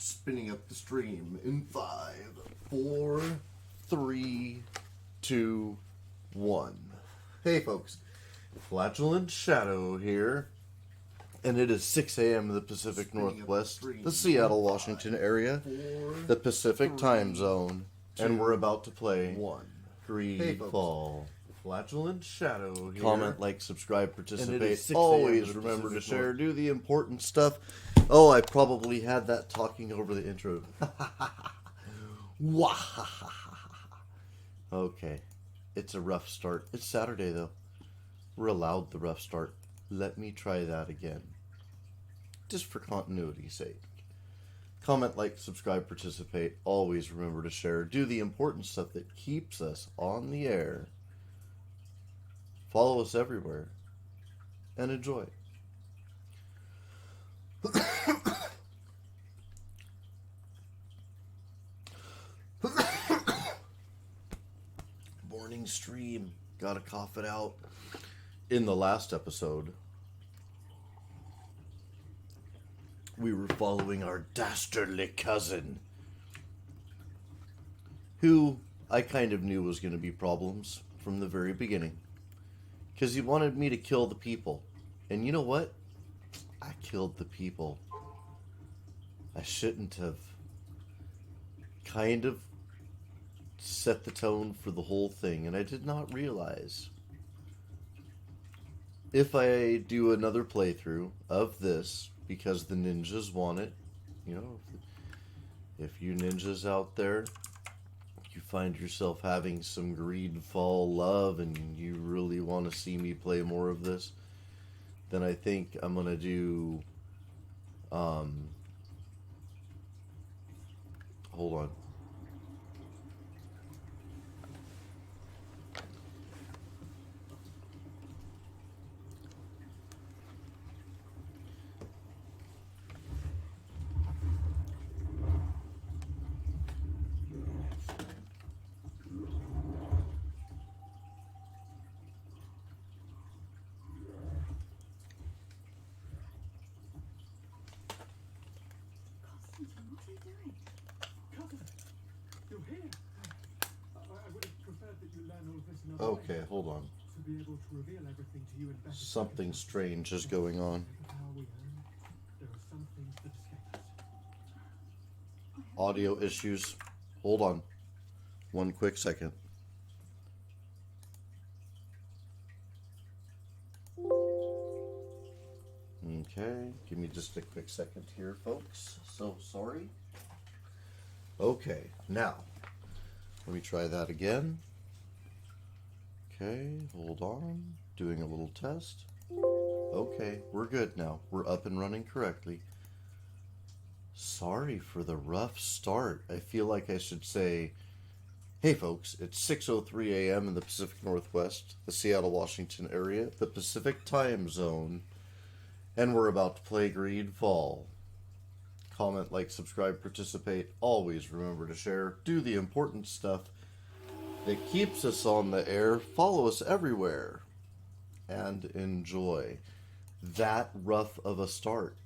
Spinning up the stream in 5, 4, 3, 2, 1. Hey folks, Flatulent Shadow here, and it is 6 a.m. in the Pacific Northwest, the Seattle, Washington area, the Pacific time zone, and we're about to play GreedFall. Flatulent Shadow here. Comment, like, subscribe, participate. Always remember to share. Do the important stuff. Oh, I probably had that talking over the intro. Okay. It's a rough start. It's Saturday, though. We're allowed the rough start. Let me try that again. Just for continuity's sake. Comment, like, subscribe, participate. Always remember to share. Do the important stuff that keeps us on the air. Follow us everywhere. And enjoy. Morning stream. Gotta cough it out. In the last episode, we were following our dastardly cousin, who I kind of knew was going to be problems from the very beginning. Because he wanted me to kill the people. And you know what? I killed the people. I shouldn't have. Kind of set the tone for the whole thing. And I did not realize, if I do another playthrough of this, because the ninjas want it, you know, if you ninjas out there, you find yourself having some GreedFall love and you really want to see me play more of this, then I think I'm going to do, hold on. Okay, hold on. Something strange is going on. Audio issues. Hold on. One quick second. Okay, give me just a quick second here, folks. So sorry. Okay, now, let me try that again. Okay, hold on. Doing a little test. Okay, we're good now. We're up and running correctly. Sorry for the rough start. I feel like I should say, hey folks, it's 6:03 a.m. in the Pacific Northwest, the Seattle, Washington area, the Pacific time zone, and we're about to play GreedFall. Comment, like, subscribe, participate. Always remember to share. Do the important stuff that keeps us on the air. Follow us everywhere. And enjoy. That rough of a start.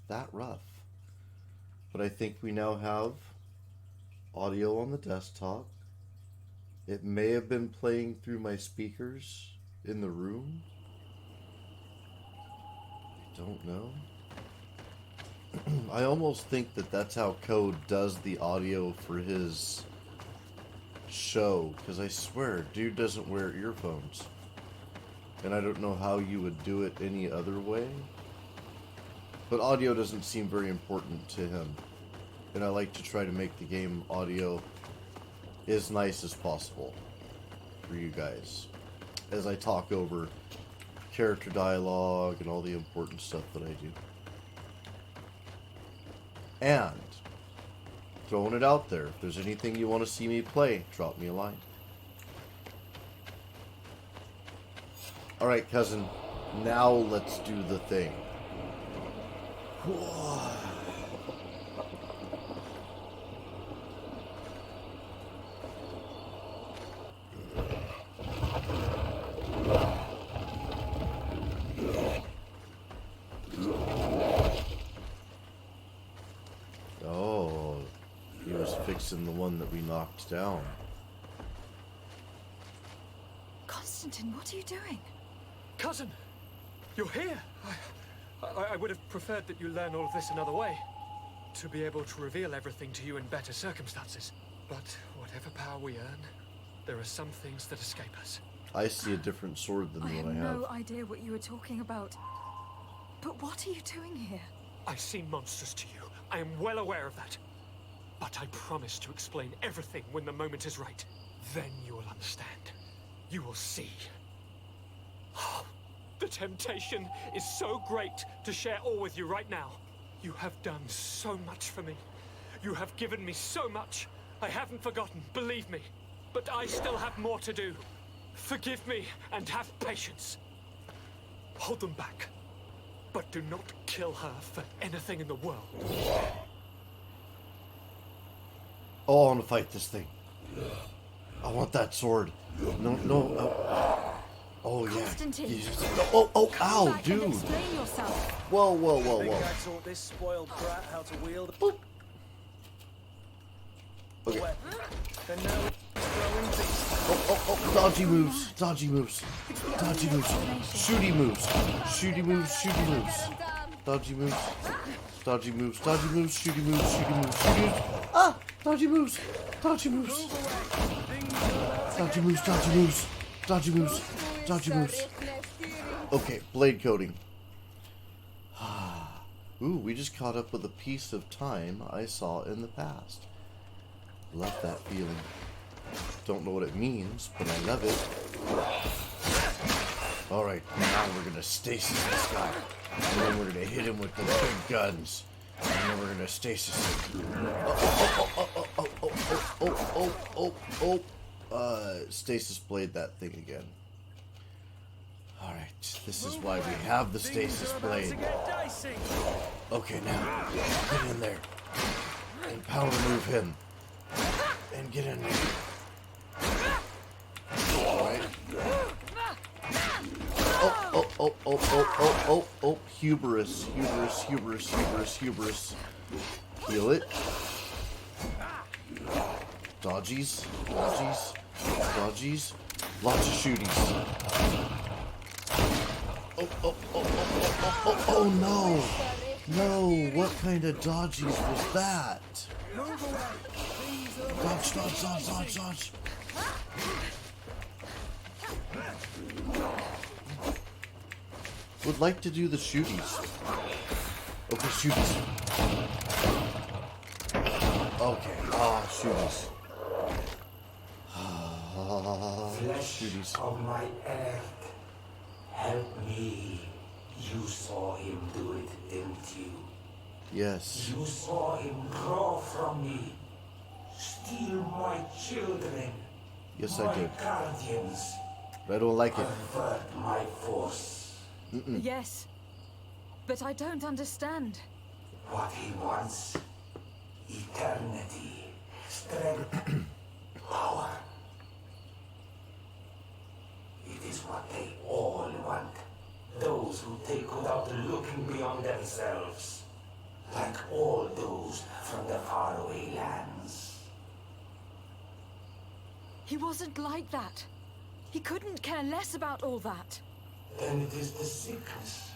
That rough. But I think we now have audio on the desktop. It may have been playing through my speakers in the room. I don't know. I almost think that that's how Code does the audio for his show, because I swear, dude doesn't wear earphones. And I don't know how you would do it any other way. But audio doesn't seem very important to him. And I like to try to make the game audio as nice as possible for you guys, as I talk over character dialogue and all the important stuff that I do. And throwing it out there, if there's anything you want to see me play, drop me a line. Alright, cousin, now let's do the thing. Oh. fixing the one that we knocked down. Constantine, what are you doing? Cousin, you're here. I would have preferred that you learn all of this another way. To be able to reveal everything to you in better circumstances. But whatever power we earn, there are some things that escape us. I see a different sword than the one I have. I have no idea what you were talking about. But what are you doing here? I seem monstrous to you. I am well aware of that. But I promise to explain everything when the moment is right. Then you will understand. You will see. The temptation is so great to share all with you right now. You have done so much for me. You have given me so much. I haven't forgotten, believe me. But I still have more to do. Forgive me and have patience. Hold them back. But do not kill her for anything in the world. Oh, I want to fight this thing. I want that sword. No. Oh, yeah. Constantine. Oh, ow, dude. Explain yourself. Whoa. Think I taught this spoiled brat how to wield a Boop. Okay. weapon. Then now it's throwing beasts. Oh, dodgy moves. Shooty moves. Dodgy moves. Dodgy moves. Shooty moves. Ah! Dodgy moves. Okay, blade coating. Ooh, we just caught up with a piece of time I saw in the past. Love that feeling. Don't know what it means, but I love it. Alright, now we're gonna stasis this guy. And then we're gonna hit him with the big guns. And then we're gonna stasis him. Stasis blade that thing again. Alright, this is why we have the stasis blade. Okay, now, get in there. And power move him. And get in there. Alright. Oh, hubris. Heal it. Dodgies. Lots of shooties. Oh no, what kind of dodgies was that? Dodge. Would like to do the shooties. Okay, shooties. Okay, shooties. Shooties. Of my earth, help me. You saw him do it, didn't you? Yes. You saw him draw from me, steal my children. Yes, my I did. Guardians, I don't like it. avert my force. Yes, but I don't understand. What he wants, eternity, strength, power. It is what they all want. Those who take without looking beyond themselves. Like all those from the faraway lands. He wasn't like that. He couldn't care less about all that. Then it is the sickness,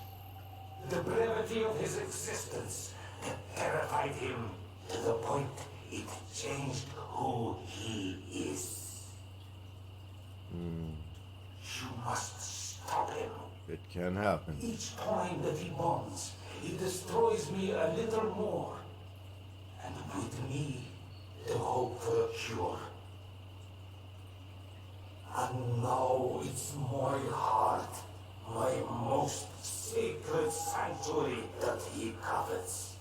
the brevity of his existence that terrified him to the point it changed who he is. You must stop him. It can happen. Each time that he bonds, he destroys me a little more. And with me, the hope for a cure. And now it's my heart, my most sacred sanctuary that he covets.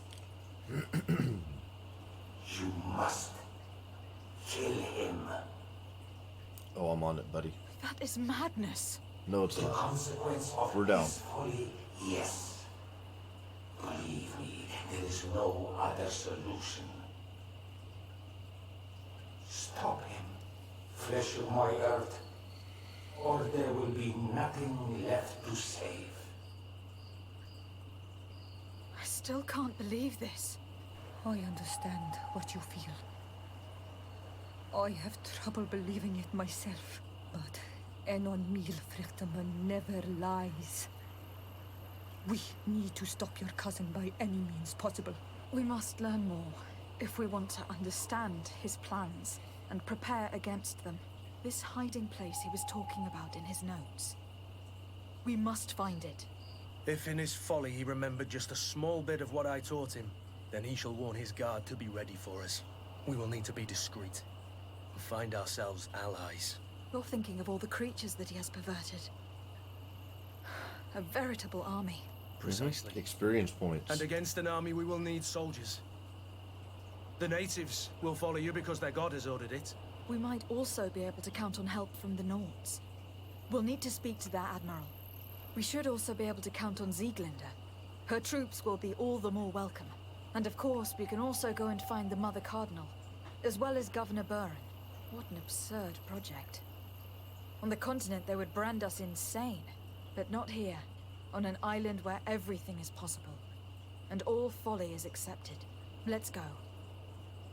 You must kill him. Oh, I'm on it, buddy. That is madness. No, it's The not. consequence of We're down. his folly, yes. Believe me, there is no other solution. Stop him, flesh of my earth, or there will be nothing left to save. I still can't believe this. I understand what you feel. I have trouble believing it myself, but Enon Milfrichtaman never lies. We need to stop your cousin by any means possible. We must learn more if we want to understand his plans and prepare against them. This hiding place he was talking about in his notes. We must find it. If in his folly he remembered just a small bit of what I taught him, then he shall warn his guard to be ready for us. We will need to be discreet. And find ourselves allies. You're thinking of all the creatures that he has perverted. A veritable army. Precisely. Experience points. And against an army we will need soldiers. The natives will follow you because their god has ordered it. We might also be able to count on help from the Nords. We'll need to speak to their admiral. We should also be able to count on Sieglinde. Her troops will be all the more welcome. And of course, we can also go and find the Mother Cardinal, as well as Governor Buren. What an absurd project. On the continent, they would brand us insane. But not here, on an island where everything is possible. And all folly is accepted. Let's go.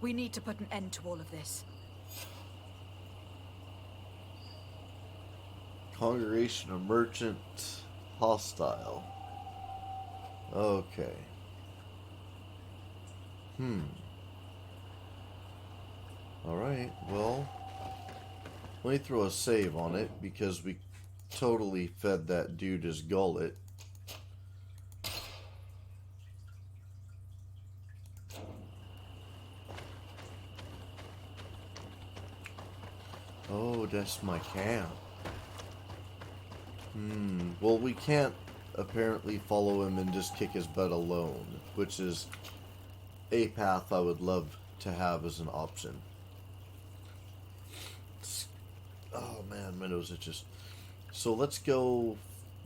We need to put an end to all of this. Congregation of Merchant Hostile. Okay. Alright, well, let me throw a save on it because we totally fed that dude his gullet. Oh, that's my camp. Well, we can't apparently follow him and just kick his butt alone, which is a path I would love to have as an option. Oh man, my nose itches. So let's go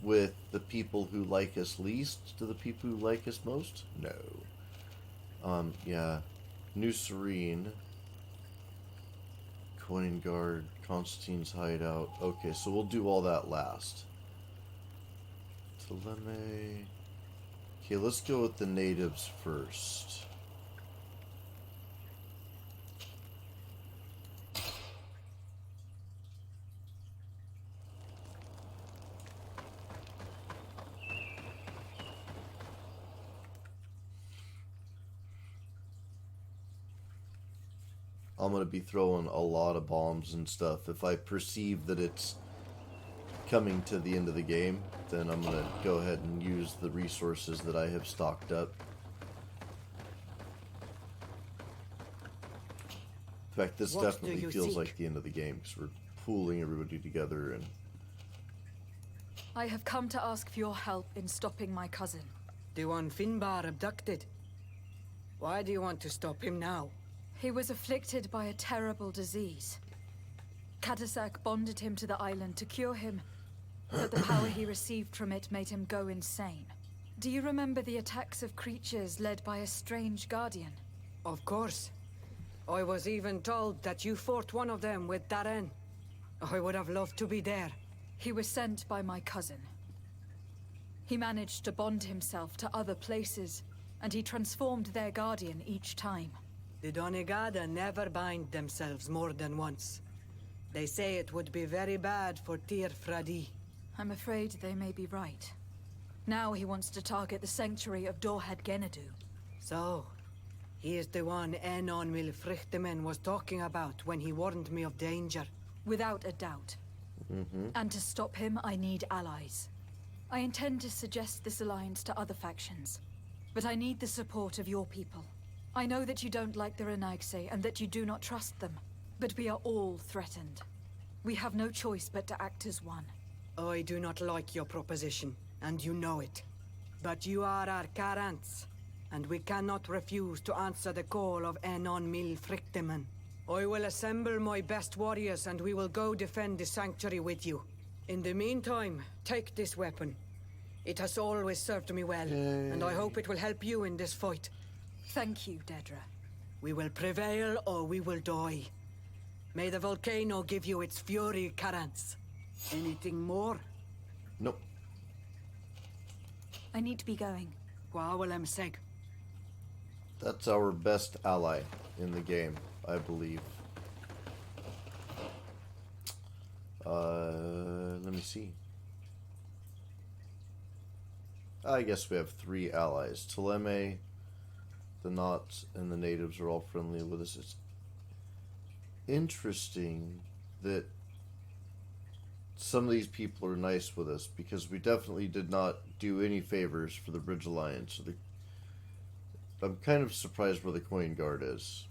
with the people who like us least to the people who like us most? No. Yeah. New Serene. Coin Guard. Constantine's Hideout. Okay, so we'll do all that last. Teleme. Okay, let's go with the natives first. I'm going to be throwing a lot of bombs and stuff. If I perceive that it's coming to the end of the game, then I'm going to go ahead and use the resources that I have stocked up. In fact, this What definitely do you feels seek? like the end of the game because we're pooling everybody together and... I have come to ask for your help in stopping my cousin. The one Finbar abducted. Why do you want to stop him now? He was afflicted by a terrible disease. Katasak bonded him to the island to cure him, but the power he received from it made him go insane. Do you remember the attacks of creatures led by a strange guardian? Of course. I was even told that you fought one of them with Darren. I would have loved to be there. He was sent by my cousin. He managed to bond himself to other places, and he transformed their guardian each time. The Donegada never bind themselves more than once. They say it would be very bad for Tir Fradi. I'm afraid they may be right. Now he wants to target the sanctuary of Dorhead Genadu. So, he is the one Enon Milfrichtemen was talking about when he warned me of danger. Without a doubt. And to stop him, I need allies. I intend to suggest this alliance to other factions, but I need the support of your people. I know that you don't like the Renaigse and that you do not trust them, but we are all threatened. We have no choice but to act as one. I do not like your proposition, and you know it. But you are our Karants, and we cannot refuse to answer the call of Enon Milfrichtemen. I will assemble my best warriors and we will go defend the sanctuary with you. In the meantime, take this weapon. It has always served me well, and I hope it will help you in this fight. Thank you, Dedra. We will prevail or we will die. May the volcano give you its fury, Karants. Anything more? Nope. I need to be going. Gwawalem seg. That's our best ally in the game, I believe. Let me see. I guess we have 3 allies. Teleme, the Knots, and the natives are all friendly with us. It's interesting that some of these people are nice with us, because we definitely did not do any favors for the Bridge Alliance. I'm kind of surprised where the Coin Guard is.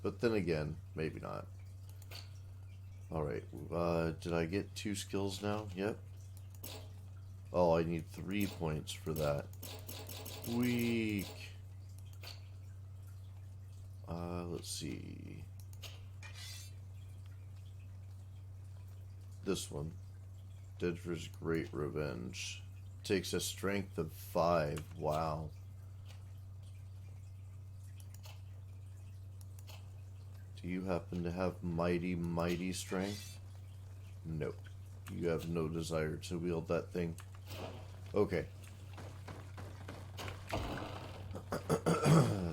But then again, maybe not. Alright, did I get 2 skills now? Yep. Oh, I need 3 points for that. Weak. Let's see. This one. Dedri's Great Revenge. Takes a strength of 5. Wow. Do you happen to have mighty, mighty strength? Nope. You have no desire to wield that thing. Okay.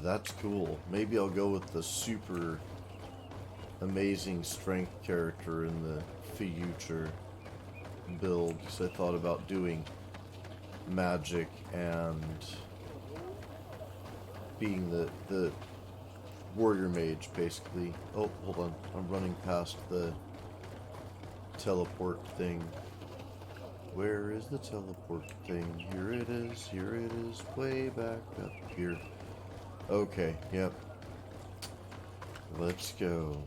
That's cool. Maybe I'll go with the super amazing strength character in the future build, because I thought about doing magic and being the warrior mage, basically. Oh, hold on. I'm running past the teleport thing. Where is the teleport thing? Here it is. Here it is. Way back up here. Okay, yep. Let's go.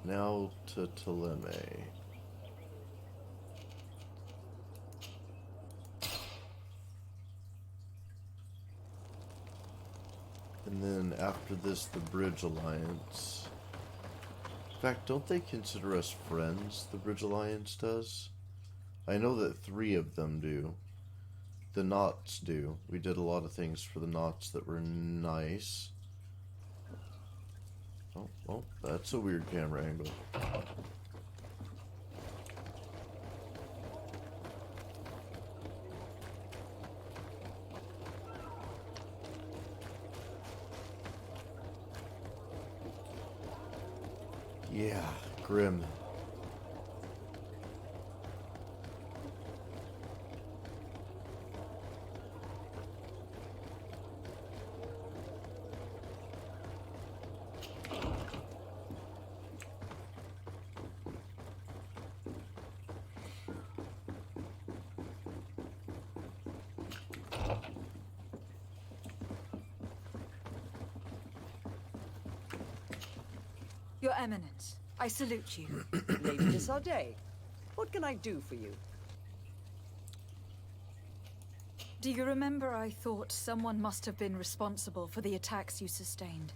Now to Teleme. And then after this, the Bridge Alliance. In fact, don't they consider us friends, the Bridge Alliance does? I know that 3 of them do. The Knots do. We did a lot of things for the Knots that were nice. Oh, that's a weird camera angle. Yeah, grim. Your Eminence, I salute you. Lady de Sardet, what can I do for you? Do you remember I thought someone must have been responsible for the attacks you sustained?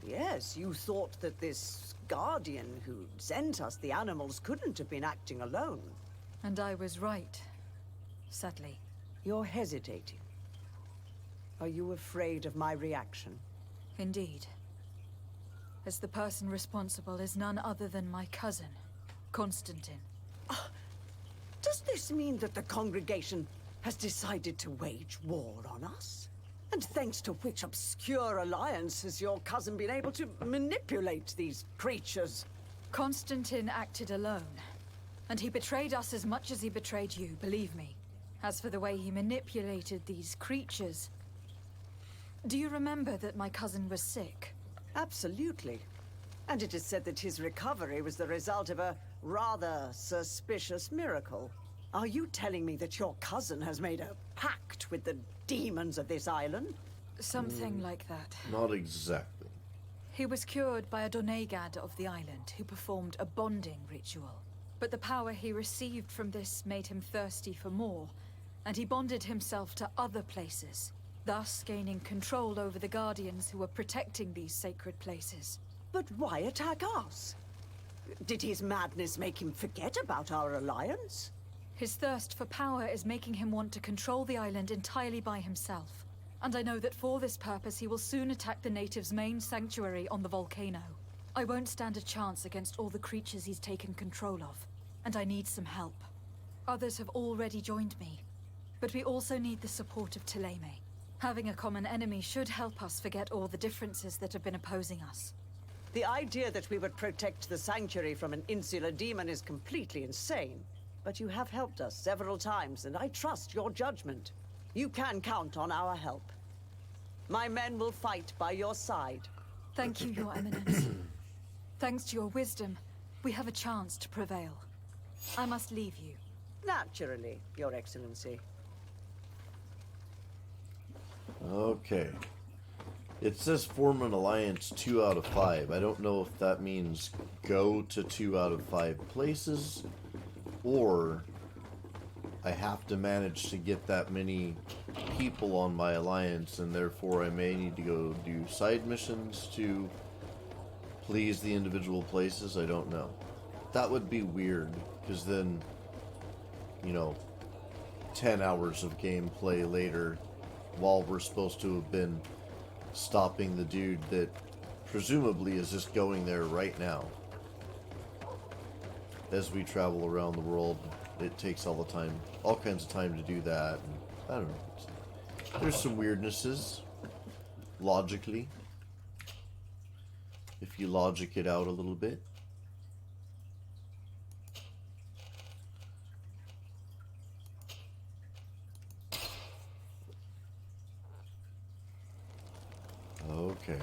Yes, you thought that this guardian who sent us the animals couldn't have been acting alone. And I was right, sadly. You're hesitating. Are you afraid of my reaction? Indeed. As the person responsible is none other than my cousin, Constantine. Does this mean that the congregation has decided to wage war on us? And thanks to which obscure alliance has your cousin been able to manipulate these creatures? Constantine acted alone, and he betrayed us as much as he betrayed you, believe me. As for the way he manipulated these creatures... Do you remember that my cousin was sick? Absolutely. And it is said that his recovery was the result of a rather suspicious miracle. Are you telling me that your cousin has made a pact with the demons of this island? Something like that. Not exactly. He was cured by a Donegad of the island who performed a bonding ritual. But the power he received from this made him thirsty for more, and he bonded himself to other places, thus gaining control over the Guardians who were protecting these sacred places. But why attack us? Did his madness make him forget about our alliance? His thirst for power is making him want to control the island entirely by himself. And I know that for this purpose he will soon attack the natives' main sanctuary on the volcano. I won't stand a chance against all the creatures he's taken control of, and I need some help. Others have already joined me, but we also need the support of Teleme. Having a common enemy should help us forget all the differences that have been opposing us. The idea that we would protect the sanctuary from an insular demon is completely insane. But you have helped us several times, and I trust your judgment. You can count on our help. My men will fight by your side. Thank you, Your Eminence. Thanks to your wisdom, we have a chance to prevail. I must leave you. Naturally, Your Excellency. Okay. It says form an alliance 2 out of 5. I don't know if that means go to 2 out of 5 places, or I have to manage to get that many people on my alliance, and therefore I may need to go do side missions to please the individual places. I don't know. That would be weird, because then, you know, 10 hours of gameplay later, while we're supposed to have been stopping the dude that presumably is just going there right now. As we travel around the world, it takes all kinds of time to do that. And I don't know. There's some weirdnesses, logically, if you logic it out a little bit. Okay.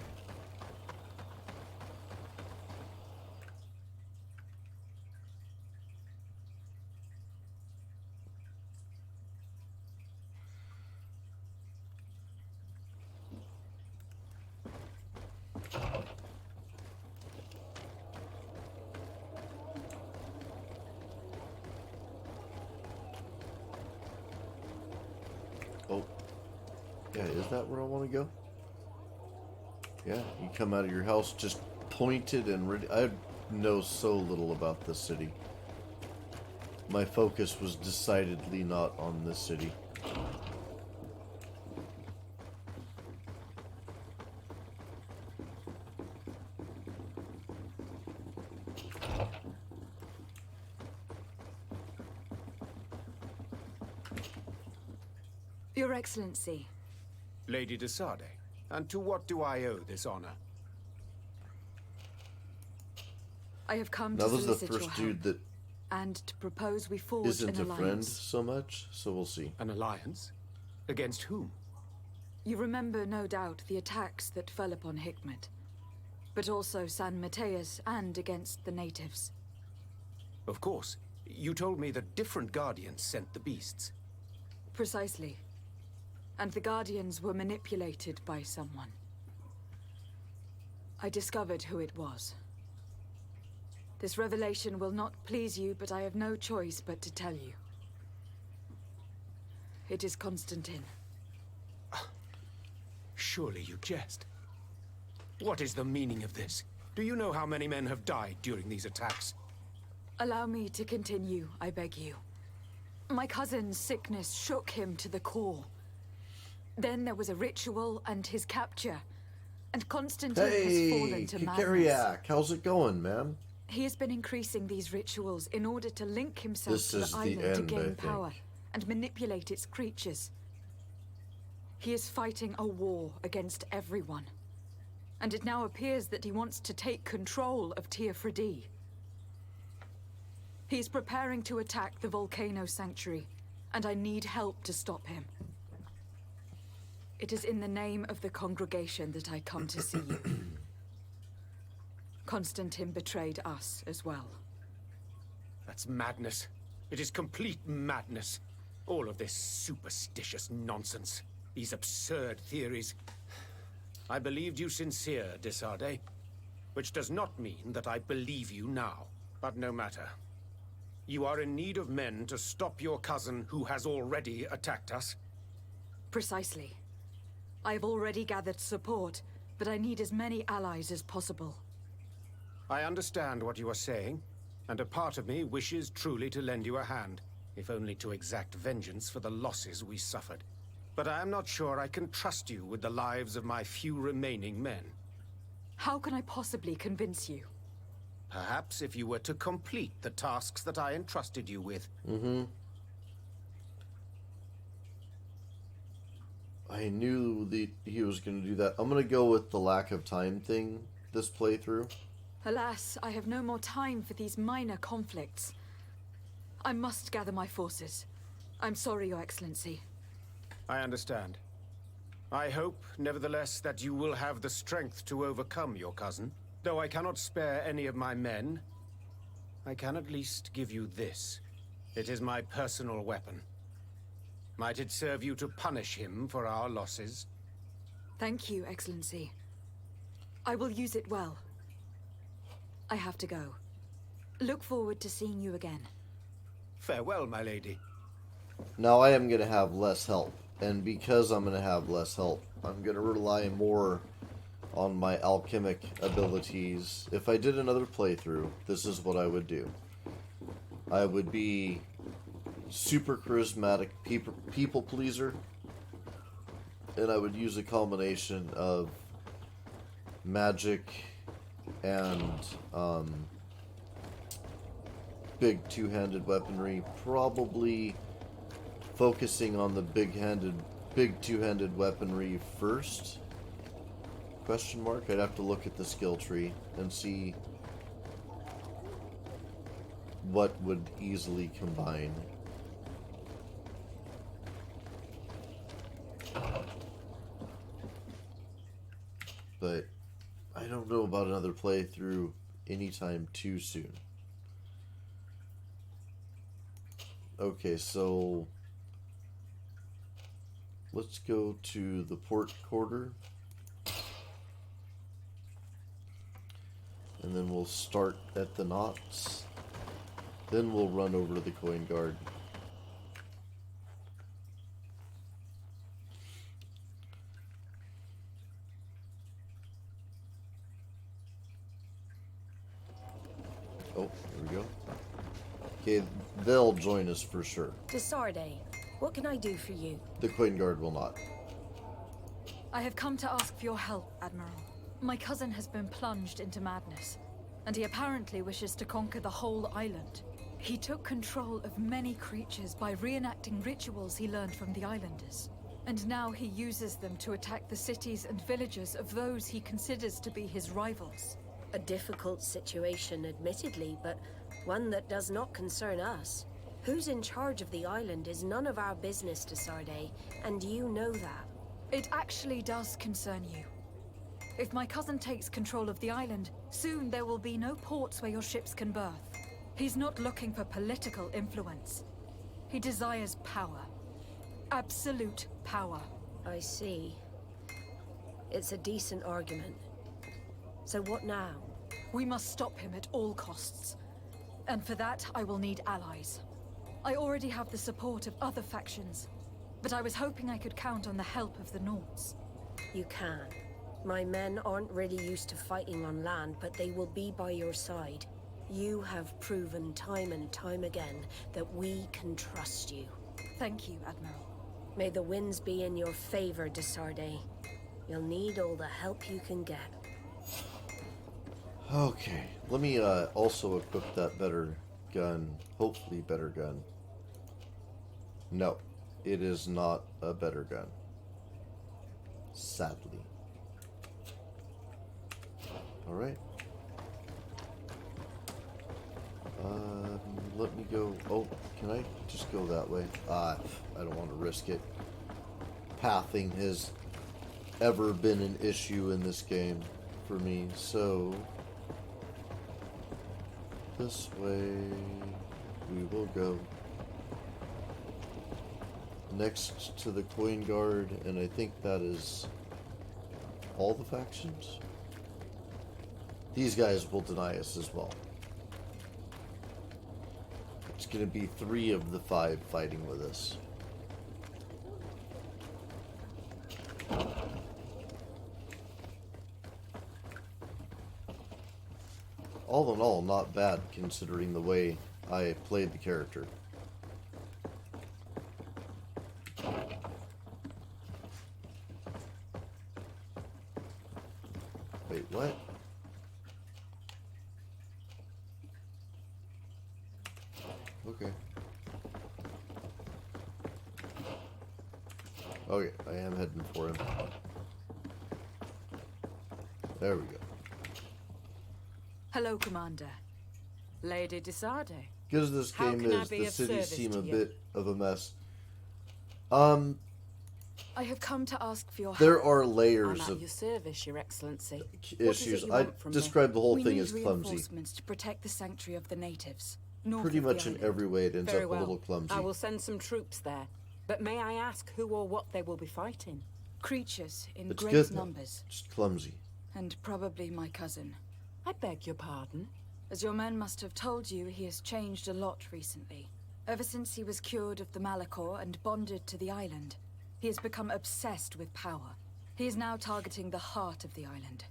Oh. Yeah, is that where I want to go? Yeah, you come out of your house just pointed and ready. I know so little about this city. My focus was decidedly not on this city. Your Excellency, Lady de Sade, and to what do I owe this honor? I have come Now to this is the solicit your first help, dude that and to propose we forge isn't an a friend alliance. so much, so we'll see. An alliance? Against whom? You remember, no doubt, the attacks that fell upon Hikmet, but also San Mateus and against the natives. Of course. You told me that different guardians sent the beasts. Precisely. And the Guardians were manipulated by someone. I discovered who it was. This revelation will not please you, but I have no choice but to tell you. It is Constantine. Surely you jest. What is the meaning of this? Do you know how many men have died during these attacks? Allow me to continue, I beg you. My cousin's sickness shook him to the core. Then there was a ritual and his capture. And Constantine has fallen to madness. Kikariak, how's it going, man? He has been increasing these rituals in order to link himself This to is the the island to end, I gain think. power and manipulate its creatures. He is fighting a war against everyone. And it now appears that he wants to take control of Teofredi. He is preparing to attack the volcano sanctuary, and I need help to stop him. It is in the name of the congregation that I come to see you. Constantine betrayed us as well. That's madness. It is complete madness. All of this superstitious nonsense. These absurd theories. I believed you sincere, de Sade. Which does not mean that I believe you now. But no matter. You are in need of men to stop your cousin who has already attacked us. Precisely. I have already gathered support, but I need as many allies as possible. I understand what you are saying, and a part of me wishes truly to lend you a hand, if only to exact vengeance for the losses we suffered. But I am not sure I can trust you with the lives of my few remaining men. How can I possibly convince you? Perhaps if you were to complete the tasks that I entrusted you with. I knew that he was going to do that. I'm going to go with the lack of time thing, this playthrough? Alas, I have no more time for these minor conflicts. I must gather my forces. I'm sorry, Your Excellency. I understand. I hope, nevertheless, that you will have the strength to overcome your cousin. Though I cannot spare any of my men, I can at least give you this. It is my personal weapon. Might it serve you to punish him for our losses? Thank you, Excellency. I will use it well. I have to go. Look forward to seeing you again. Farewell, my lady. Now I am going to have less help. And because I'm going to have less help, I'm going to rely more on my alchemic abilities. If I did another playthrough, this is what I would do. I would be super charismatic people pleaser. And I would use a combination of magic and big two-handed weaponry, probably focusing on the big two-handed weaponry first. Question mark? I'd have to look at the skill tree and see what would easily combine. But I don't know about another playthrough anytime too soon. Okay, so let's go to the port quarter. And then we'll start at the knots. Then we'll run over to the coin guard. Oh, there we go. Okay, they'll join us for sure. Desarde, what can I do for you? The coin guard will not. I have come to ask for your help, Admiral. My cousin has been plunged into madness, and he apparently wishes to conquer the whole island. He took control of many creatures by reenacting rituals he learned from the islanders. And now he uses them to attack the cities and villages of those he considers to be his rivals. A difficult situation, admittedly, but one that does not concern us. Who's in charge of the island is none of our business, Desarde, and you know that. It actually does concern you. If my cousin takes control of the island, soon there will be no ports where your ships can berth. He's not looking for political influence. He desires power. Absolute power. I see. It's a decent argument. So what now? We must stop him at all costs. And for that, I will need allies. I already have the support of other factions, but I was hoping I could count on the help of the Nords. You can. My men aren't really used to fighting on land, but they will be by your side. You have proven time and time again that we can trust you. Thank you, Admiral. May the winds be in your favor, Desarde. You'll need all the help you can get. Okay, let me also equip that better gun. Hopefully better gun. No, it is not a better gun. Sadly. Alright. Let me go. Oh, can I just go that way? I don't want to risk it. Pathing has ever been an issue in this game for me, so this way we will go. Next to the coin guard, and I think that is all the factions. These guys will deny us as well. It's going to be 3 of the 5 fighting with us. All in all, not bad considering the way I played the character. Wait, what? Okay. Okay, I am heading for him. There we go. Hello, Commander. Lady Desarde. Good as this How game can I is, be the of cities service seem to a you? bit of a mess. I have come to ask for your help. There are I'm layers at of your service, Your Excellency. issues. you I want from me? described the whole We thing need as clumsy. reinforcements to protect the sanctuary of the natives. North Pretty of the much in island. every way, it ends Very up well. a little clumsy. I will send some troops there. But may I ask who or what they will be fighting? Creatures in It's great good, though. numbers. Just clumsy. And probably my cousin. I beg your pardon? As your men must have told you, he has changed a lot recently. Ever since he was cured of the Malachor and bonded to the island, he has become obsessed with power. He is now targeting the heart of the island.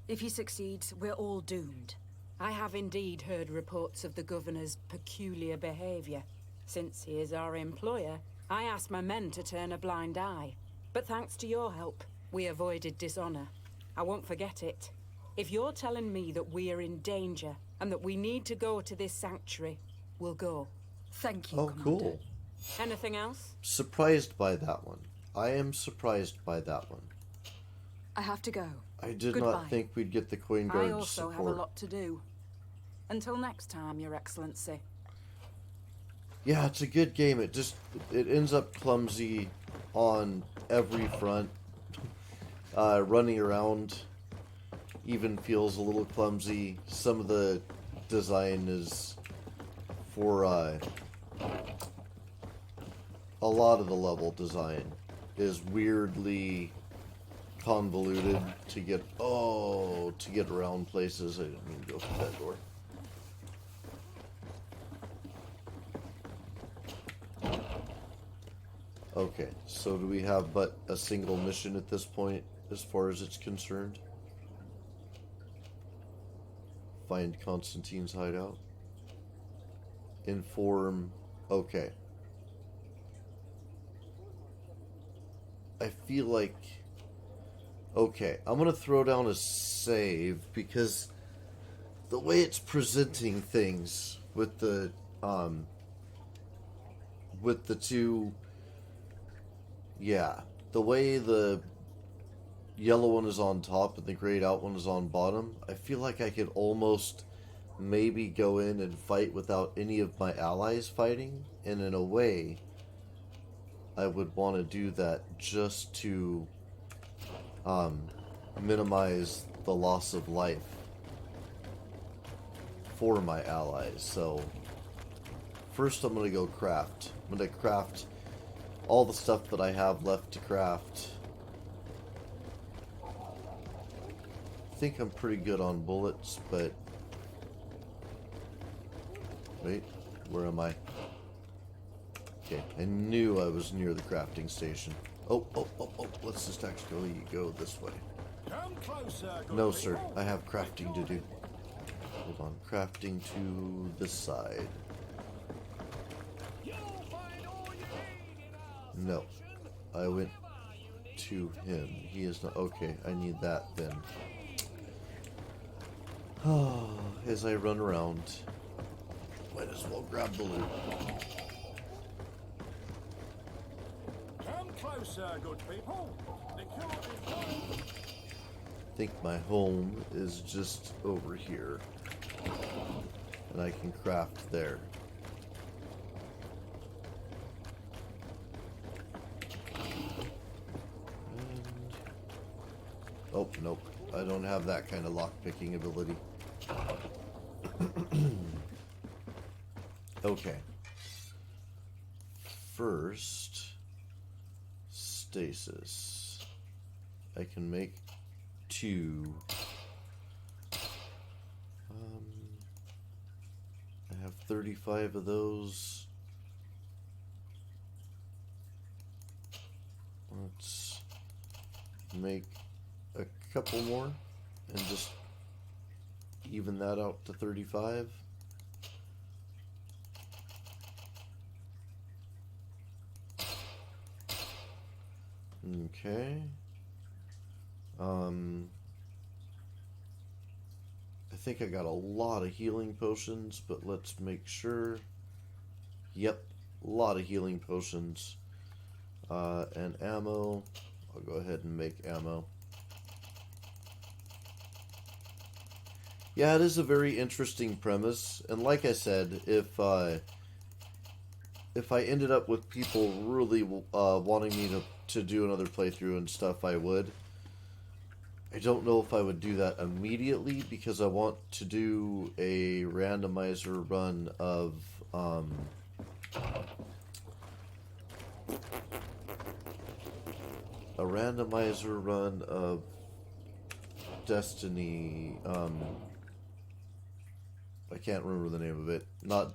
If he succeeds, we're all doomed. I have indeed heard reports of the governor's peculiar behavior. Since he is our employer, I asked my men to turn a blind eye. But thanks to your help, we avoided dishonor. I won't forget it. If you're telling me that we are in danger and that we need to go to this sanctuary, we'll go. Thank you, Oh, Commander. cool. Anything else? Surprised by that one. I am surprised by that one. I have to go. I did Goodbye. not think we'd get the Coin I Guard also have a support. lot to do. Until next time, Your Excellency. Yeah, it's a good game. It ends up clumsy on every front. Running around even feels a little clumsy. Some of the design is for a lot of the level design is weirdly convoluted to get around places. I didn't mean to go through that door. Okay, so do we have but a single mission at this point as far as it's concerned? Find Constantine's hideout. Inform. Okay. I feel like. Okay, I'm gonna throw down a save because the way it's presenting things with the two. Yeah, the way the yellow one is on top and the grayed out one is on bottom, I feel like I could almost maybe go in and fight without any of my allies fighting, and in a way, I would want to do that just to minimize the loss of life for my allies. So, first I'm going to go craft. I'm going to craft all the stuff that I have left to craft. I think I'm pretty good on bullets, but... Wait, where am I? Okay, I knew I was near the crafting station. Oh, let's just actually go this way. Come closer, good No, sir, people. I have crafting to do. Hold on, crafting to the side. You'll find all you need in our No, section. I went to him. He is not. Okay, I need that then. As I run around, might as well grab the loot. Come closer, good people. The cure is done. I think my home is just over here, and I can craft there. Oh, nope. I don't have that kind of lock-picking ability. Okay. First, stasis. I can make 2. I have 35 of those. Let's make a couple more and just even that out to 35. Okay. I think I got a lot of healing potions, but let's make sure. Yep, a lot of healing potions. And ammo. I'll go ahead and make ammo. Yeah, it is a very interesting premise, and like I said, if I ended up with people really wanting me to do another playthrough and stuff, I would. I don't know if I would do that immediately because I want to do a randomizer run of Destiny. I can't remember the name of it. Not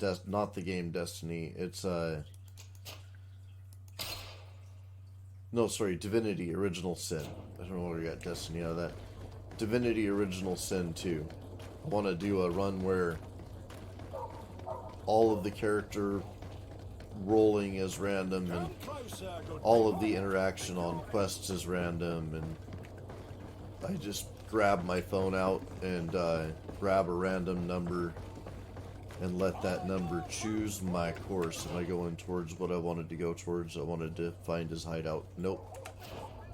the game Destiny. It's no, sorry, Divinity Original Sin. I don't know where you got Destiny out of that. Divinity Original Sin 2. I want to do a run where all of the character rolling is random and all of the interaction on quests is random, and I just grab my phone out and grab a random number and let that number choose my course, and I go in towards what I wanted to go towards. I wanted to find his hideout. Nope.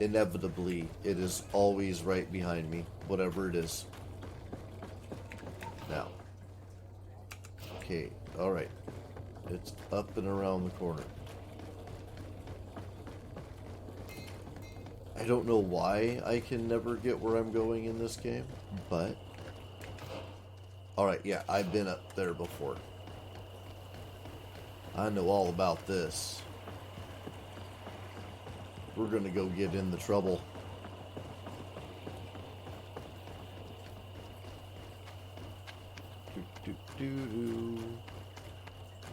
Inevitably, it is always right behind me, whatever it is. Now. Okay, alright. It's up and around the corner. I don't know why I can never get where I'm going in this game, but... Alright, yeah, I've been up there before. I know all about this. We're gonna go get in the trouble.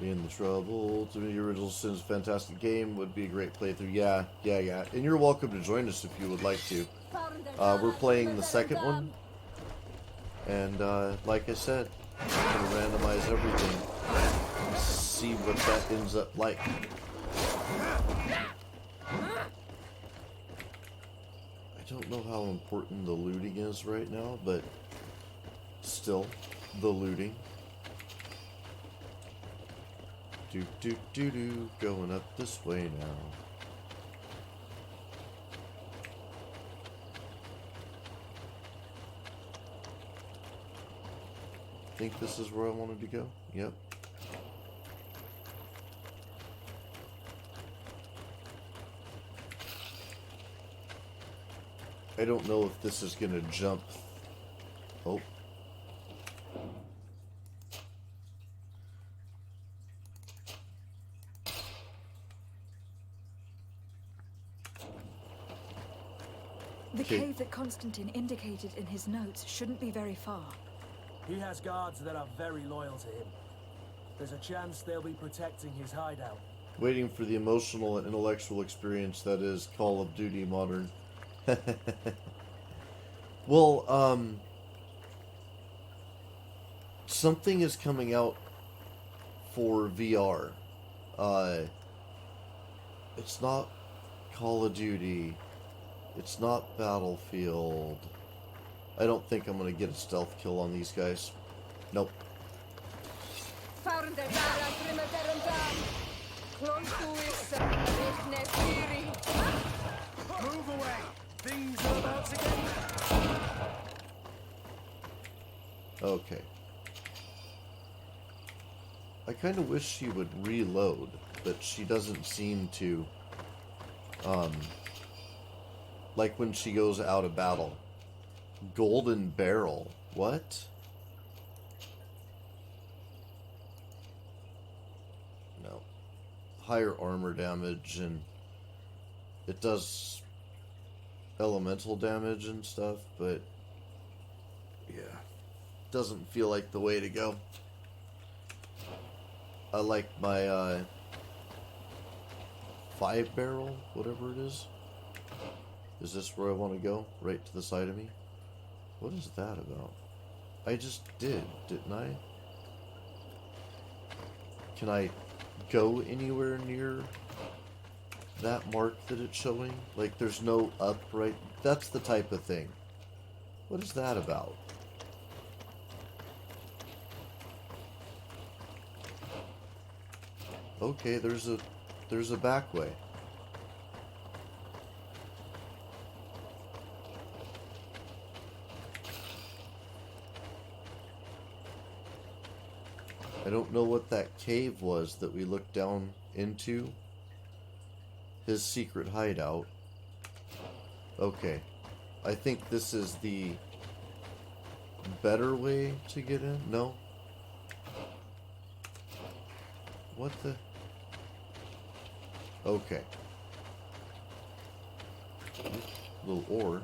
In the trouble. To me, the original Sin's a fantastic game. Would be a great playthrough. Yeah. And you're welcome to join us if you would like to. We're playing the second one. And, like I said, I'm going to randomize everything. And see what that ends up like. I don't know how important the looting is right now, but still, the looting. Going up this way now. Think this is where I wanted to go? Yep. I don't know if this is gonna jump. Oh. The cave that Constantine indicated in his notes shouldn't be very far. He has guards that are very loyal to him. There's a chance they'll be protecting his hideout. Waiting for the emotional and intellectual experience that is Call of Duty Modern. Well, something is coming out for VR. It's not Call of Duty. It's not Battlefield. I don't think I'm going to get a stealth kill on these guys. Nope. Move away! Things are about to get... Okay. I kind of wish she would reload, but she doesn't seem to. Like when she goes out of battle. Golden barrel. What? No. Higher armor damage, and it does elemental damage and stuff, but yeah, doesn't feel like the way to go. I like my 5 barrel, whatever it is. Is this where I want to go? Right to the side of me? What is that about? I just didn't I? Can I go anywhere near that mark that it's showing? Like, there's no up, right? That's the type of thing. What is that about? Okay, there's a back way. I don't know what that cave was that we looked down into. His secret hideout. Okay. I think this is the better way to get in. No? What the? Okay. Little ore.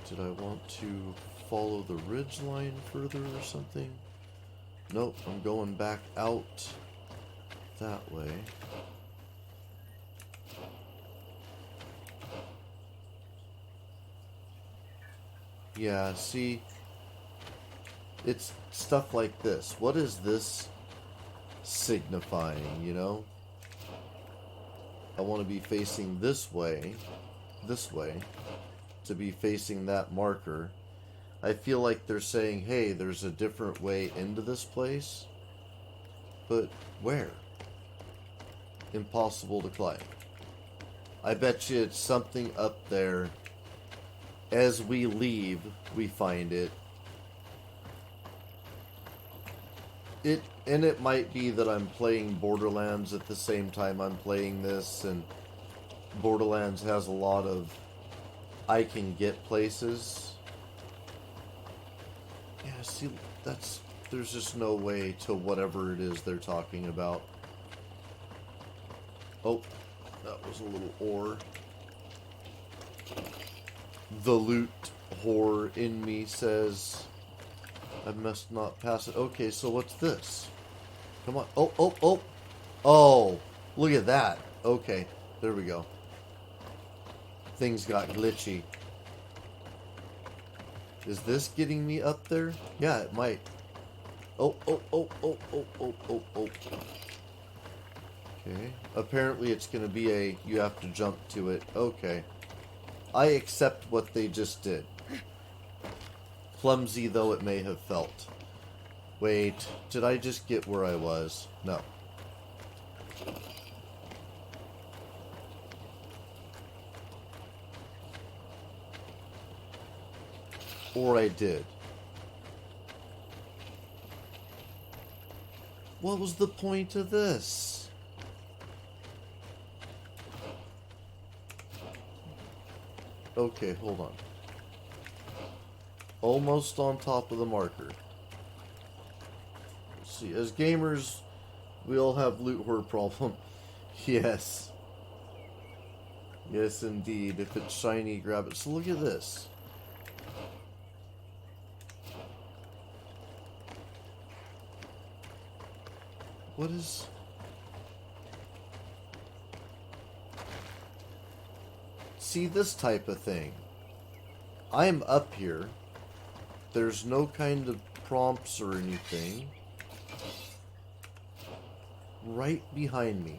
Did I want to follow the ridge line further or something? Nope, I'm going back out that way. Yeah, see, it's stuff like this. What is this signifying, you know? I want to be facing this way, to be facing that marker. I feel like they're saying, hey, there's a different way into this place. But where? Impossible to climb. I bet you it's something up there. As we leave, we find it. And it might be that I'm playing Borderlands at the same time I'm playing this, and Borderlands has a lot of I can get places. Yeah, see, there's just no way to whatever it is they're talking about. Oh, that was a little ore. The loot whore in me says I must not pass it. Okay, so what's this? Come on. Oh, oh, oh. Oh, look at that. Okay, there we go. Things got glitchy. Is this getting me up there? Yeah, it might. Oh, oh, oh, oh, oh, oh, oh, oh. Okay. Apparently it's going to be you have to jump to it. Okay. I accept what they just did. Clumsy though it may have felt. Wait, did I just get where I was? No. Or I did. What was the point of this? Okay, hold on. Almost on top of the marker. Let's see, as gamers, we all have loot horror problem. Yes. Yes, indeed. If it's shiny, grab it. So look at this. What is... See, this type of thing. I'm up here. There's no kind of prompts or anything. Right behind me.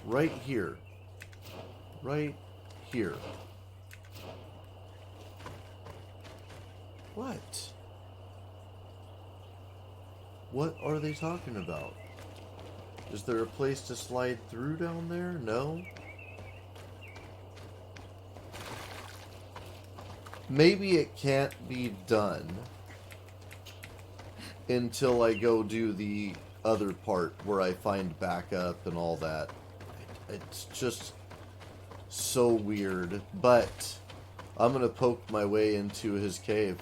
Right here. Right here. What? What are they talking about? Is there a place to slide through down there? No? Maybe it can't be done until I go do the other part where I find backup and all that. It's just so weird. But I'm going to poke my way into his cave.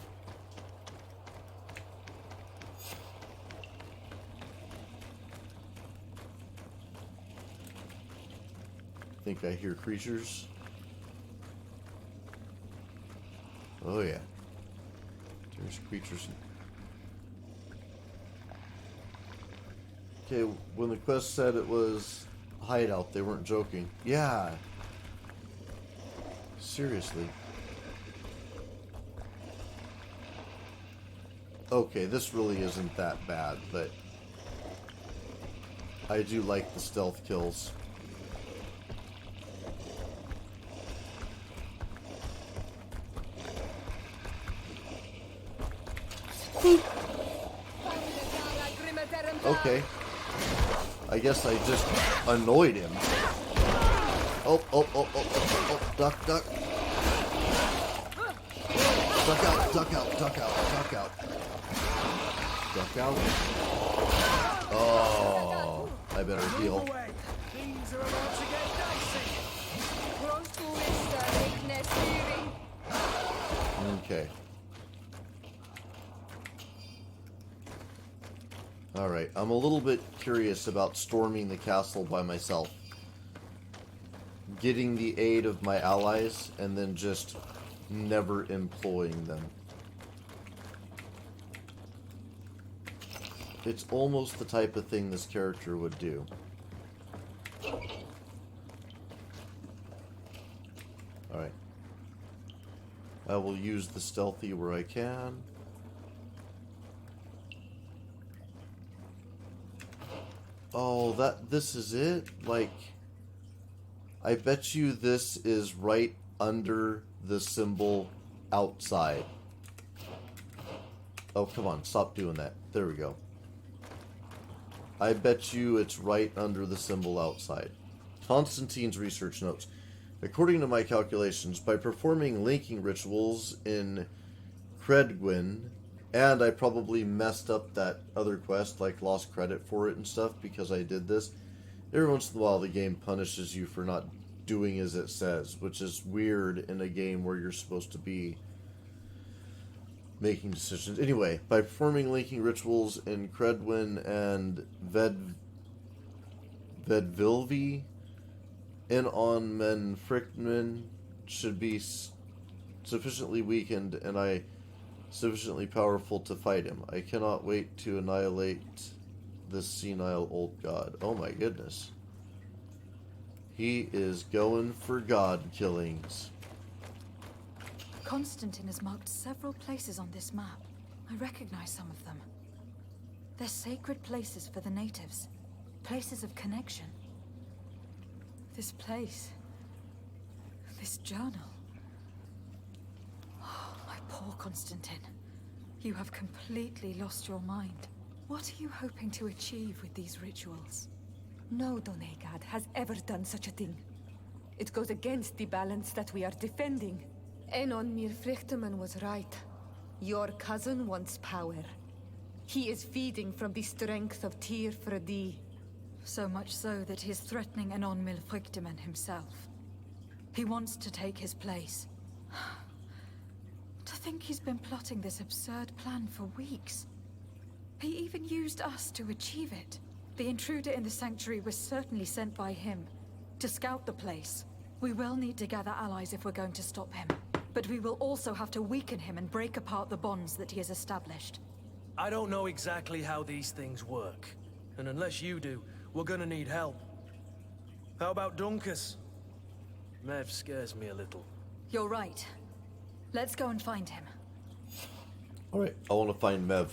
I think I hear creatures. Oh yeah. There's creatures. Okay, when the quest said it was hideout, they weren't joking. Yeah. Seriously. Okay, this really isn't that bad, but I do like the stealth kills. Okay. I guess I just annoyed him. Oh, oh, oh, oh, oh, oh, duck, duck. Duck out, duck out, duck out, duck out. Duck out. Oh, I better heal. Away. Things are about to get dicey. Okay. Alright, I'm a little bit curious about storming the castle by myself. Getting the aid of my allies, and then just never employing them. It's almost the type of thing this character would do. Alright. I will use the stealthy where I can. Oh, this is it? Like, I bet you this is right under the symbol outside. Oh, come on, stop doing that. There we go. I bet you it's right under the symbol outside. Constantine's research notes. According to my calculations, by performing linking rituals in Credwin, and I probably messed up that other quest, like lost credit for it and stuff because I did this. Every once in a while the game punishes you for not doing as it says, which is weird in a game where you're supposed to be making decisions. Anyway, by performing linking rituals in Credwin and Vedvilvi, on Men Frickman should be sufficiently weakened, and I sufficiently powerful to fight him. I cannot wait to annihilate this senile old god. Oh my goodness. He is going for god killings. Constantine has marked several places on this map. I recognize some of them. They're sacred places for the natives. Places of connection. This place. This journal. Oh, my poor Constantine. You have completely lost your mind. What are you hoping to achieve with these rituals? No Donegad has ever done such a thing. It goes against the balance that we are defending. Enon Mirfrichteman was right. Your cousin wants power. He is feeding from the strength of Tyr Fredi. So much so that he is threatening Anon Milfrichteman himself. He wants to take his place. To think he's been plotting this absurd plan for weeks. He even used us to achieve it. The intruder in the sanctuary was certainly sent by him to scout the place. We will need to gather allies if we're going to stop him. But we will also have to weaken him and break apart the bonds that he has established. I don't know exactly how these things work. And unless you do, we're gonna need help. How about Dunkus? Mev scares me a little. You're right. Let's go and find him. Alright, I want to find Mev.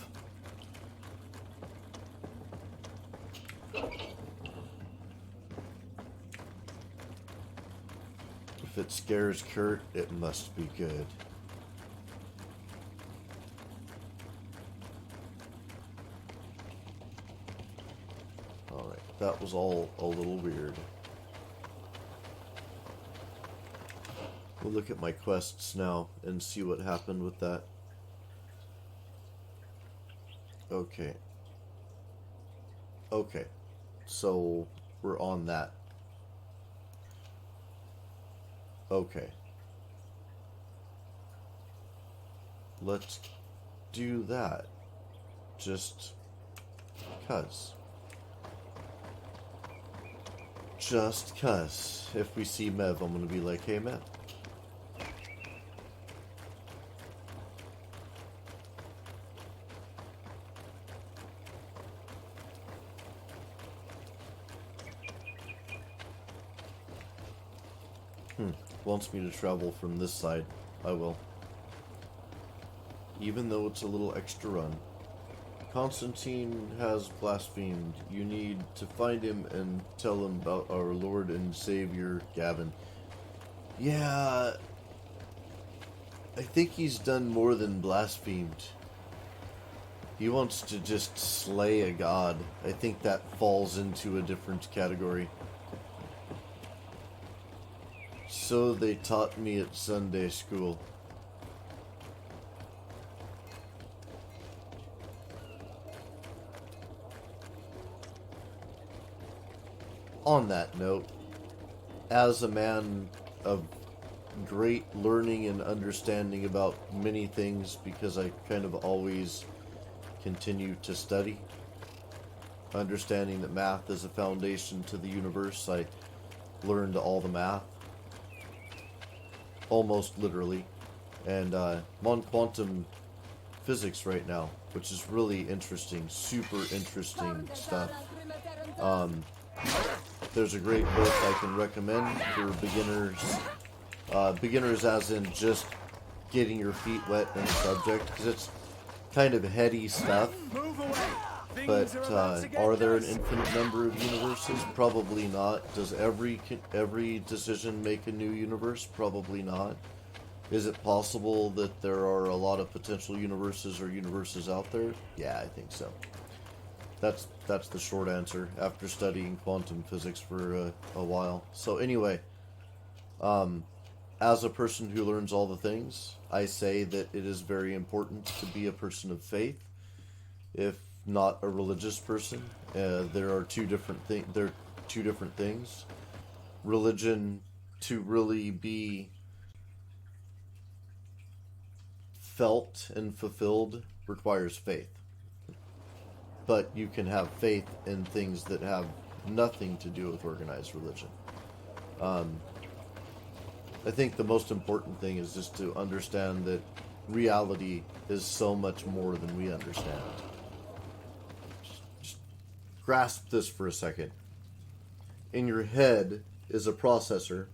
If it scares Kurt, it must be good. Alright, that was all a little weird. We'll look at my quests now and see what happened with that. Okay. Okay. So, we're on that. Okay. Let's do that. Just 'cause. Just 'cause. If we see Mev, I'm gonna be like, hey Mev. Wants me to travel from this side. I will. Even though it's a little extra run. Constantine has blasphemed. You need to find him and tell him about our Lord and Savior, Gavin. Yeah. I think he's done more than blasphemed. He wants to just slay a god. I think that falls into a different category. So they taught me at Sunday school. on that note, as a man of great learning and understanding about many things, because I kind of always continue to study, understanding that math is a foundation to the universe, I learned all the math, almost literally, and I'm on quantum physics right now, which is really interesting, super interesting stuff. There's a great book I can recommend for beginners. Beginners as in just getting your feet wet in the subject, because it's kind of heady stuff. But are there an infinite number of universes? Probably not. Does every decision make a new universe? Probably not. Is it possible that there are a lot of potential universes or universes out there? Yeah, I think so. That's the short answer after studying quantum physics for a while. So anyway, as a person who learns all the things, I say that it is very important to be a person of faith, if not a religious person. There are two different things. Religion, to really be felt and fulfilled, requires faith. But you can have faith in things that have nothing to do with organized religion. I think the most important thing is just to understand that reality is so much more than we understand. Just grasp this for a second. In your head is a processor,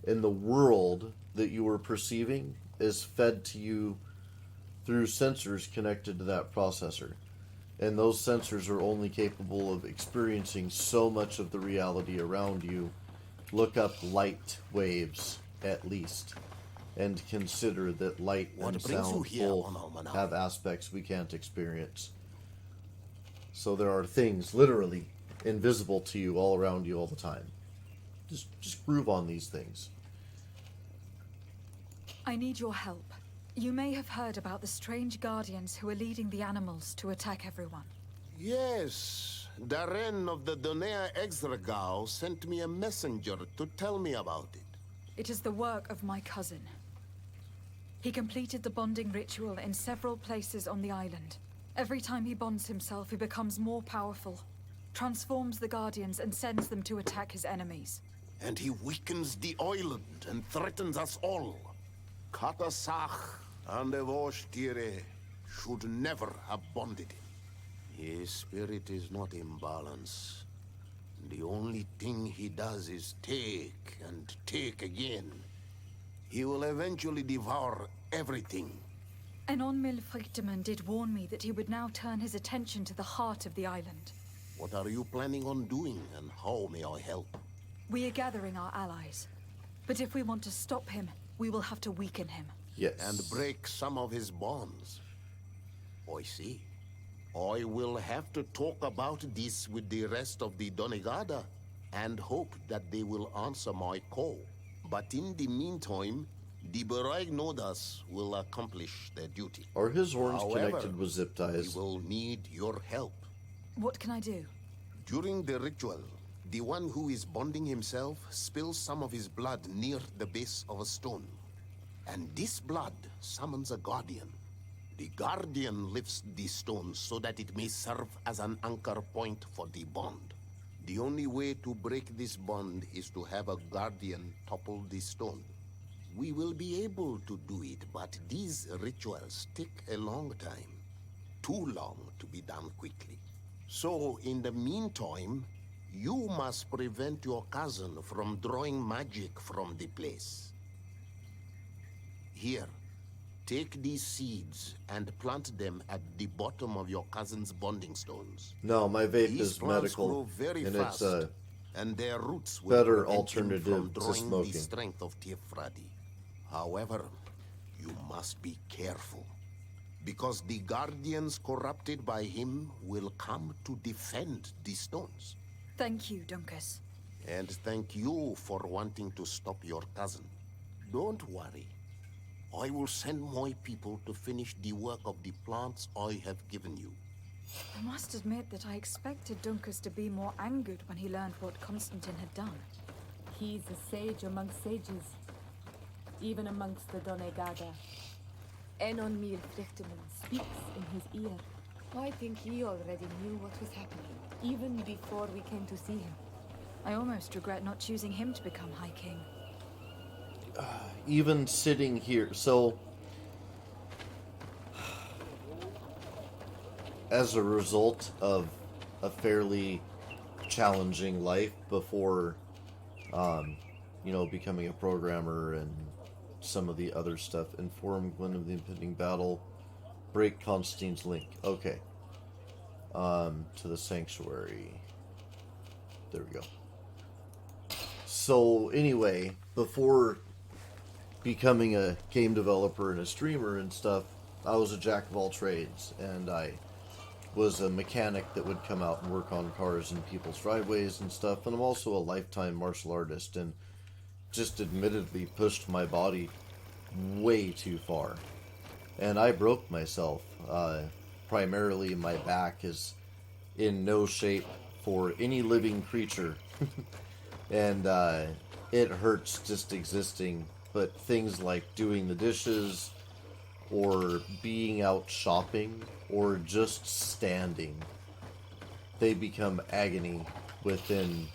and the world that you are perceiving is fed to you through sensors connected to that processor. And those sensors are only capable of experiencing so much of the reality around you. Look up light waves, at least, and consider that light and sound both have aspects we can't experience. So there are things literally invisible to you all around you all the time. Just groove on these things. I need your help. You may have heard about the strange guardians who are leading the animals to attack everyone. Yes, Darren of the Donea Exregao sent me a messenger to tell me about it. It is the work of my cousin. He completed the bonding ritual in several places on the island. Every time he bonds himself, he becomes more powerful, transforms the guardians, and sends them to attack his enemies. And he weakens the island and threatens us all. Katasach and Evosh-Tire should never have bonded him. His spirit is not in balance. The only thing he does is take and take again. He will eventually devour everything. Enon Milfrichteman did warn me that he would now turn his attention to the heart of the island. What are you planning on doing, and how may I help? We are gathering our allies. But if we want to stop him, we will have to weaken him. Yes. And break some of his bonds. I see. I will have to talk about this with the rest of the Donegada, and hope that they will answer my call. But in the meantime, the Baraignodas will accomplish their duty. Are his horns However, connected with zip ties? We will need your help. What can I do? During the ritual, the one who is bonding himself spills some of his blood near the base of a stone. And this blood summons a guardian. The guardian lifts the stone so that it may serve as an anchor point for the bond. The only way to break this bond is to have a guardian topple the stone. We will be able to do it, but these rituals take a long time. Too long to be done quickly. So, in the meantime, you must prevent your cousin from drawing magic from the place. Here, take these seeds and plant them at the bottom of your cousin's bonding stones. No, my vape These is plants medical, grow very and fast, it's a and their roots will better prevent him alternative from to drawing smoking. the strength of Tifradi. However, you must be careful, because the guardians corrupted by him will come to defend the stones. Thank you, Dunkus. And thank you for wanting to stop your cousin. Don't worry. I will send my people to finish the work of the plants I have given you. I must admit that I expected Duncus to be more angered when he learned what Constantine had done. He's a sage amongst sages, even amongst the Donegada. Enon Mir Frichterman speaks in his ear. I think he already knew what was happening, even before we came to see him. I almost regret not choosing him to become High King. Even sitting here, so as a result of a fairly challenging life before, becoming a programmer and some of the other stuff, inform Gwen of the impending battle, break Constantine's link. Okay. To the sanctuary. There we go. So, anyway, before becoming a game developer and a streamer and stuff, I was a jack of all trades, and I was a mechanic that would come out and work on cars in people's driveways and stuff, and I'm also a lifetime martial artist, and just admittedly pushed my body way too far. And I broke myself. Primarily my back is in no shape for any living creature. And it hurts just existing. But things like doing the dishes, or being out shopping, or just standing, they become agony within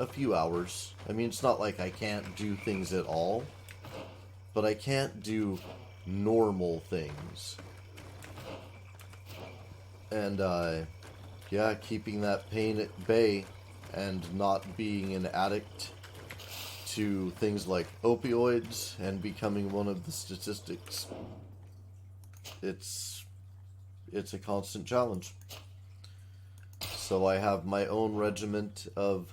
a few hours. I mean, it's not like I can't do things at all, but I can't do normal things. And, yeah, keeping that pain at bay and not being an addict to things like opioids and becoming one of the statistics, it's a constant challenge. So I have my own regiment of,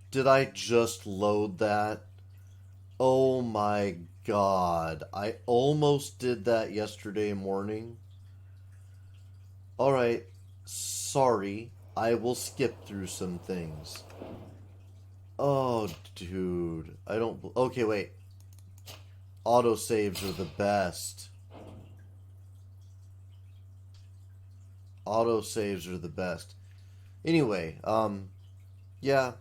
did I just load that? Oh my god, I almost did that yesterday morning. Alright, sorry, I will skip through some things. Oh, dude, I don't... Okay, wait. Autosaves are the best. Autosaves are the best. Anyway, yeah.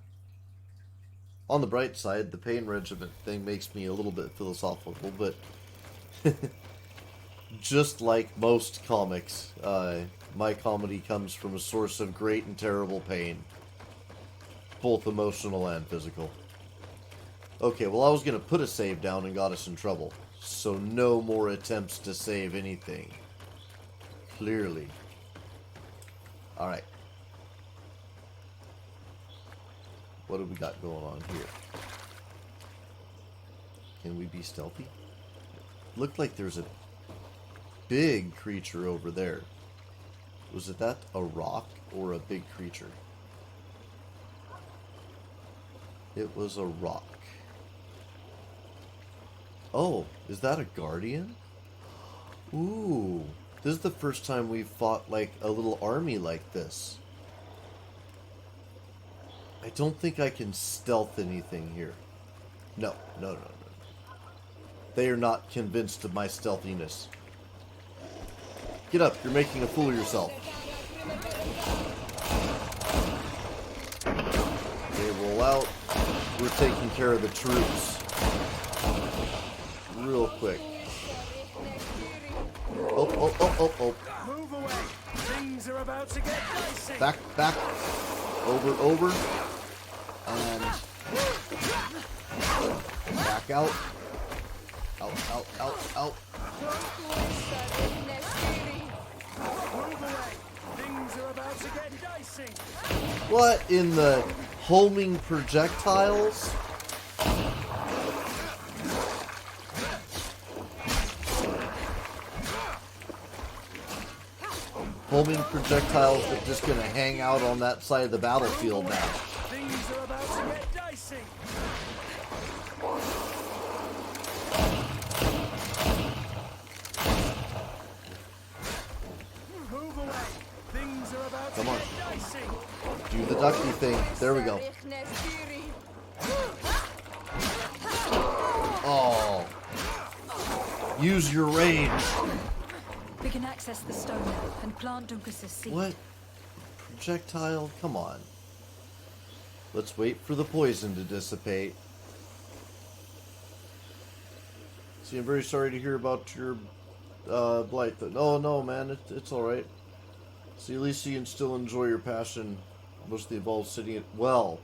On the bright side, the pain regiment thing makes me a little bit philosophical, but just like most comics, my comedy comes from a source of great and terrible pain. Both emotional and physical. Okay, well I was gonna put a save down and got us in trouble. So no more attempts to save anything. Clearly. Alright. What do we got going on here? Can we be stealthy? Looked like there's a big creature over there. Was it that a rock or a big creature? It was a rock. Oh, is that a guardian? Ooh, this is the first time we've fought like a little army like this. I don't think I can stealth anything here. No. They are not convinced of my stealthiness. Get up, you're making a fool of yourself. Okay, roll out. We're taking care of the troops. Real quick. Oh. Move away. Things are about to get dicey. Back. Over. And back out. Out. Move away. Things are about to get dicey. What in the homing projectiles? Homing projectiles that are just gonna hang out on that side of the battlefield now. Things are about to get dicey. Move away. Things are about Come to on. get dicey. Do the ducky thing. There we go. Oh. Use your rage. We can access the stone now and plant Dunkus's seed. What? Projectile? Come on. Let's wait for the poison to dissipate. See, I'm very sorry to hear about your blight. No, man, it's alright. See, at least you can still enjoy your passion. Mostly involves sitting at... Well,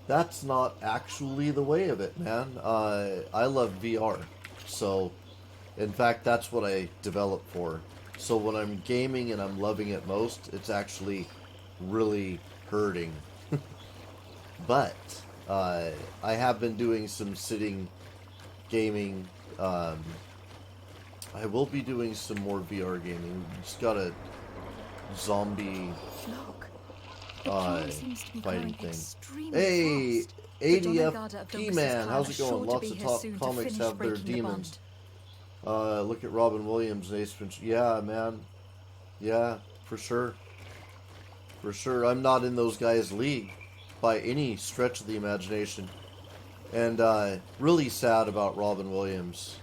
that's not actually the way of it, man. I love VR. So, in fact, that's what I developed for. So when I'm gaming and I'm loving it most, it's actually really hurting. But, I have been doing some sitting gaming. I will be doing some more VR gaming. Just got a zombie Look, the plant seems to be fighting growing thing. extremely Hey, fast. The Donegada of ADF Dunkus's man, clan how's are it sure going? to Lots be of here top soon to comics finish have their breaking the demons. bond. Look at Robin Williams and Ace Ventura. Yeah, man. Yeah, for sure. For sure. I'm not in those guys' league by any stretch of the imagination. And really sad about Robin Williams.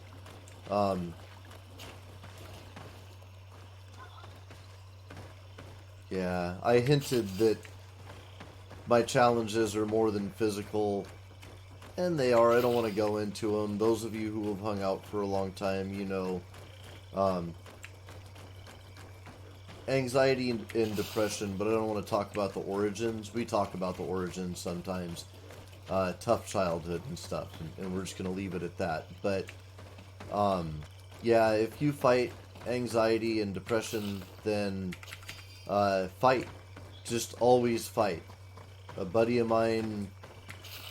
Yeah, I hinted that my challenges are more than physical, and they are. I don't want to go into them. Those of you who have hung out for a long time, you know, anxiety and depression, but I don't want to talk about the origins. We talk about the origins sometimes. Tough childhood and stuff, and we're just going to leave it at that. But, yeah, if you fight anxiety and depression, then fight. Just always fight. A buddy of mine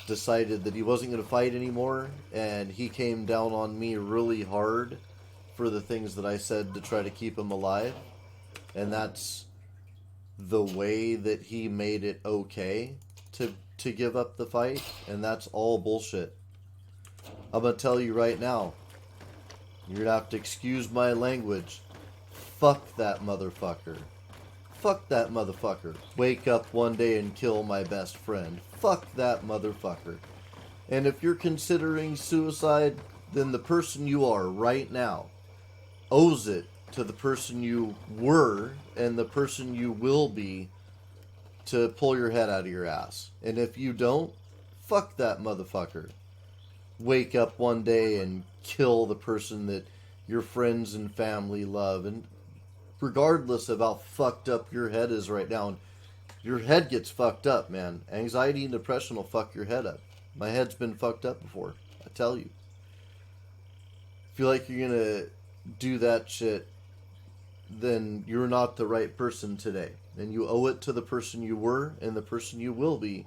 decided that he wasn't going to fight anymore, and he came down on me really hard for the things that I said to try to keep him alive. And that's the way that he made it okay to give up the fight, and that's all bullshit. I'm going to tell you right now, you're going to have to excuse my language. Fuck that motherfucker. Fuck that motherfucker. Wake up one day and kill my best friend. Fuck that motherfucker. And if you're considering suicide, then the person you are right now owes it to the person you were and the person you will be to pull your head out of your ass. And if you don't, fuck that motherfucker. Wake up one day and kill the person that your friends and family love. And regardless of how fucked up your head is right now, your head gets fucked up, man. Anxiety and depression will fuck your head up. My head's been fucked up before, I tell you. Feel like you're gonna do that shit, then you're not the right person today. And you owe it to the person you were and the person you will be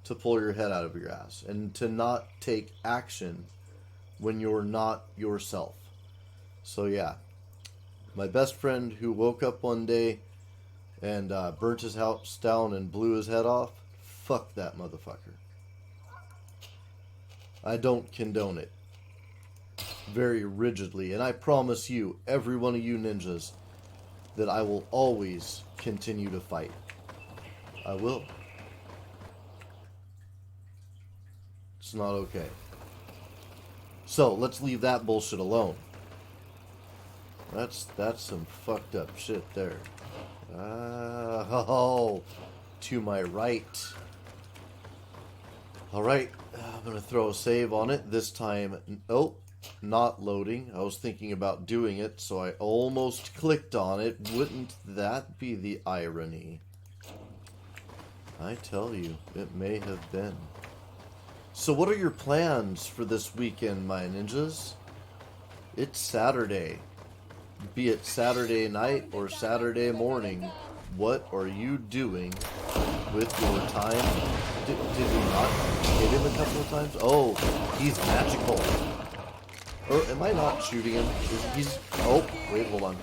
to pull your head out of your ass and to not take action when you're not yourself. So yeah, my best friend who woke up one day and burnt his house down and blew his head off, fuck that motherfucker. I don't condone it. Very rigidly. And I promise you, every one of you ninjas, that I will always continue to fight. I will. It's not okay. So, let's leave that bullshit alone. That's some fucked up shit there. Oh, to my right. Alright, I'm going to throw a save on it. This time, oh, not loading. I was thinking about doing it, so I almost clicked on it. Wouldn't that be the irony? I tell you, it may have been. So what are your plans for this weekend, my ninjas? It's Saturday. Be it Saturday night or Saturday morning, what are you doing with your time? Did we not hit him a couple of times? Oh, he's magical. Or am I not shooting him? He's... Oh, wait, hold on.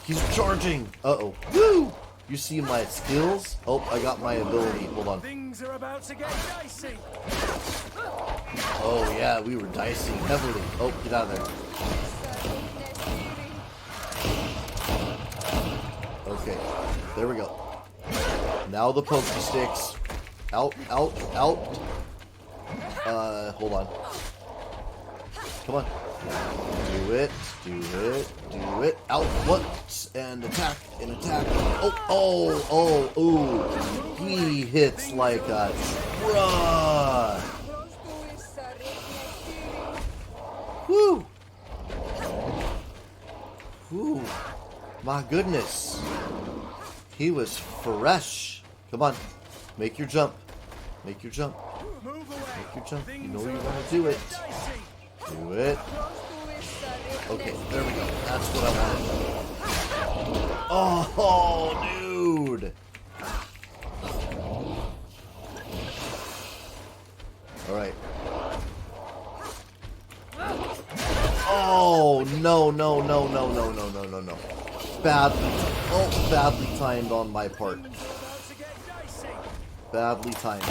He's charging! Uh-oh. Woo! You see my skills? Oh, I got my ability. Hold on. Things are about to get dicey. Oh, yeah, we were dicing heavily. Oh, get out of there. Okay, there we go. Now the pokey sticks. Out, out, out. Hold on. Come on. Do it, do it, do it. Out once and attack and attack. Ooh. He hits like a truck. Woo! Woo! My goodness. He was fresh. Come on. Make your jump. Make your jump. Make your jump. You know you want to do it. Do it. Okay, there we go. That's what I wanted. Oh, dude. All right. Oh, no. Badly timed on my part. Badly timed.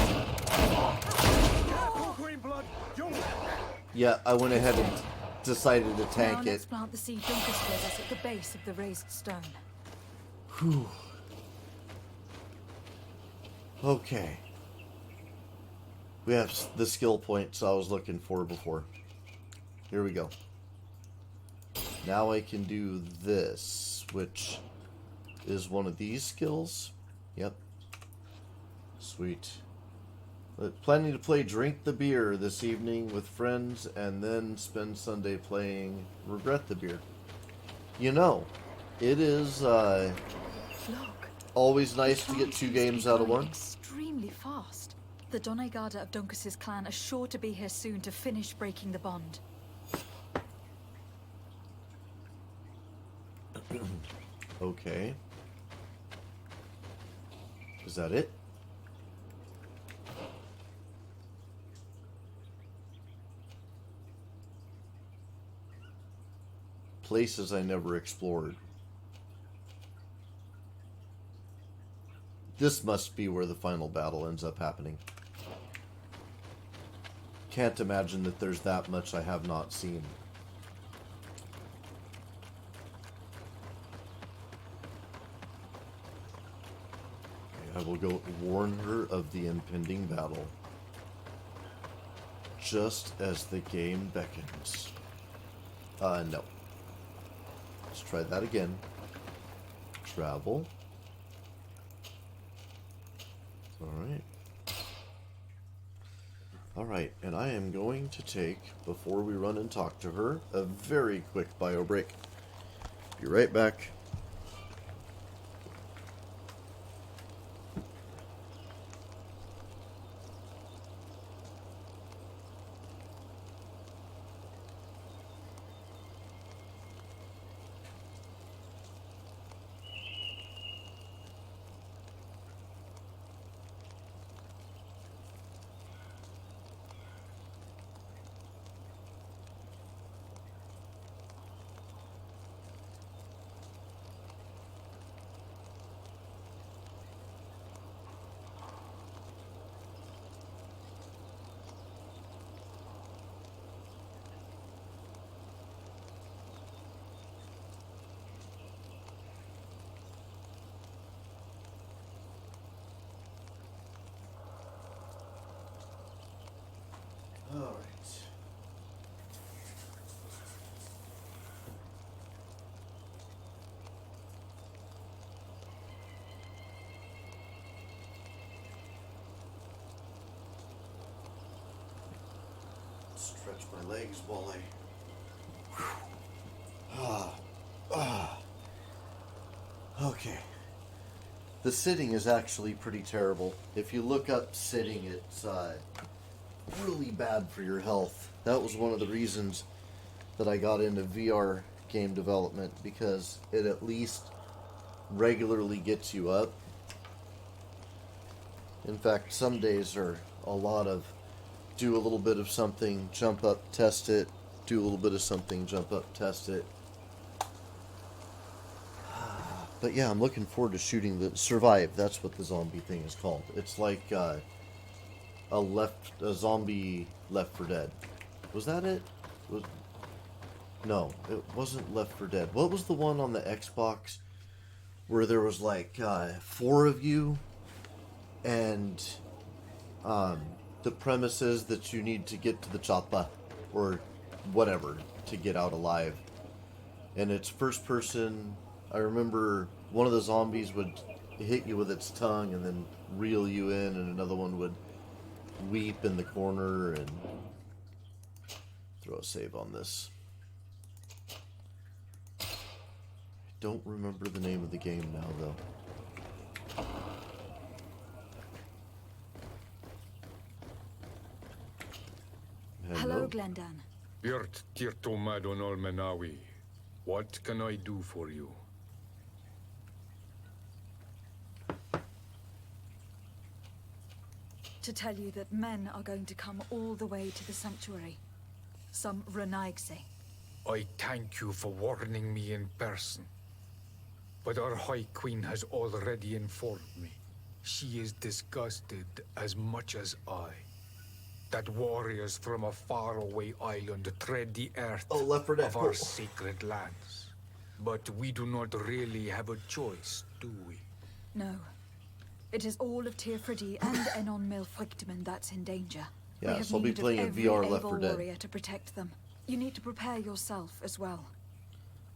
Yeah, I went ahead and decided to tank now it. let's plant the seed Dunkus spread us at the base of the raised stone. Whew. Okay. We have the skill points I was looking for before. Here we go. Now I can do this, which is one of these skills. Yep. Sweet. Planning to play Drink the Beer this evening with friends and then spend Sunday playing Regret the Beer. You know, it is always nice to get 2 games out of one. Extremely fast. The Doneigada of Dunkus's clan are sure to be here soon to finish breaking the bond. Okay. Is that it? Places I never explored. This must be where the final battle ends up happening. Can't imagine that there's that much I have not seen. Okay, I will go warn her of the impending battle. Just as the game beckons. No. Let's try that again. Travel. Alright, and I am going to take, before we run and talk to her, a very quick bio break. Be right back. Alright. Stretch my legs while Okay. The sitting is actually pretty terrible. If you look up sitting, it's really bad for your health. That was one of the reasons that I got into VR game development, because it at least regularly gets you up. In fact, some days are a lot of do a little bit of something, jump up, test it, do a little bit of something, jump up, test it. But yeah, I'm looking forward to shooting the Survive. That's what the zombie thing is called. It's like a zombie Left 4 Dead. Was that it? No, it wasn't Left 4 Dead. What was the one on the Xbox where there was like 4 of you, and the premise is that you need to get to the chopper or whatever. to get out alive. And it's first person. I remember one of the zombies would hit you with its tongue and then reel you in, and another one would weep in the corner. And throw a save on this. I don't remember the name of the game now, though. Hello, Glendan. Birt Tirto Madon Olmenawi. What can I do for you? To tell you that men are going to come all the way to the sanctuary. Some Renaigse. I thank you for warning me in person. But our High Queen has already informed me. She is disgusted as much as I. That warriors from a faraway island tread the earth of our sacred lands. But we do not really have a choice, do we? No. It is all of Tirfridi and Enon Milfrictimen that's in danger. Yeah, we have so I'll be need playing of a every VR Left able 4 Dead. warrior to protect them. You need to prepare yourself as well.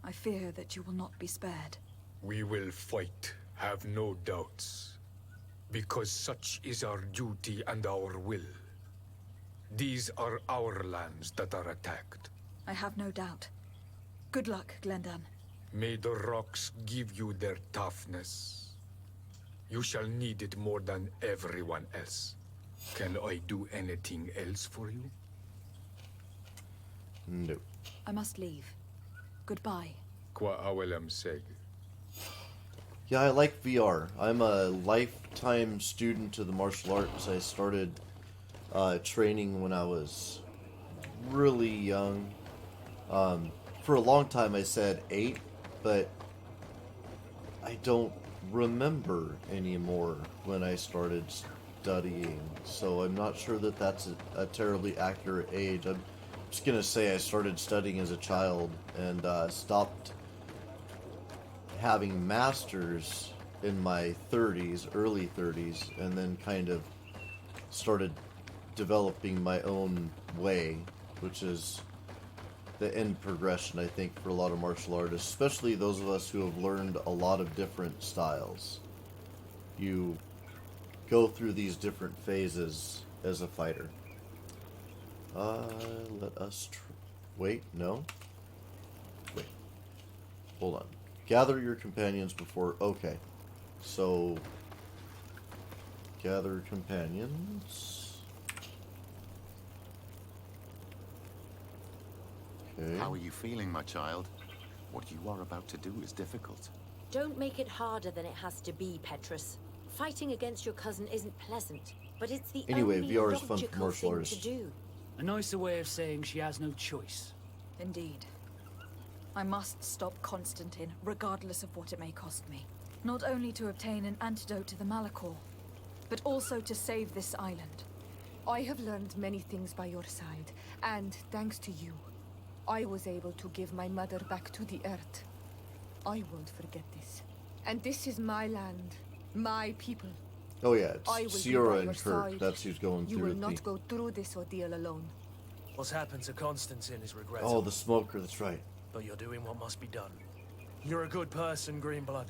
I fear that you will not be spared. We will fight, have no doubts. Because such is our duty and our will. These are our lands that are attacked. I have no doubt. Good luck, Glendan. May the rocks give you their toughness. You shall need it more than everyone else. Can I do anything else for you? No. I must leave. Goodbye. Qua awelem seg. Yeah, I like VR. I'm a lifetime student of the martial arts. I started training when I was really young. For a long time I said 8, but I don't remember anymore when I started studying. So I'm not sure that that's a terribly accurate age. I'm just going to say I started studying as a child and stopped having masters in my 30s, early 30s, and then kind of started developing my own way, which is the end progression, I think, for a lot of martial artists, especially those of us who have learned a lot of different styles. You go through these different phases as a fighter. Let us wait, no? Wait. Hold on. Gather your companions before... Okay. So... Gather companions... Okay. How are you feeling, my child? What you are about to do is difficult. Don't make it harder than it has to be, Petrus. Fighting against your cousin isn't pleasant, but it's the Anyway, only VR is fun for logical martial thing artists. to do. A nicer way of saying she has no choice. Indeed. I must stop Constantine, regardless of what it may cost me. Not only to obtain an antidote to the Malachor, but also to save this island. I have learned many things by your side, and thanks to you, I was able to give my mother back to the earth. I won't forget this. And this is my land, my people. Oh yeah, I will it's be Sierra by and your Kurt. side. That's who's going You through will it. not go through this ordeal alone. What's happened to Constantine is regrettable. Oh, the smoker, that's right. But you're doing what must be done. You're a good person, Greenblood.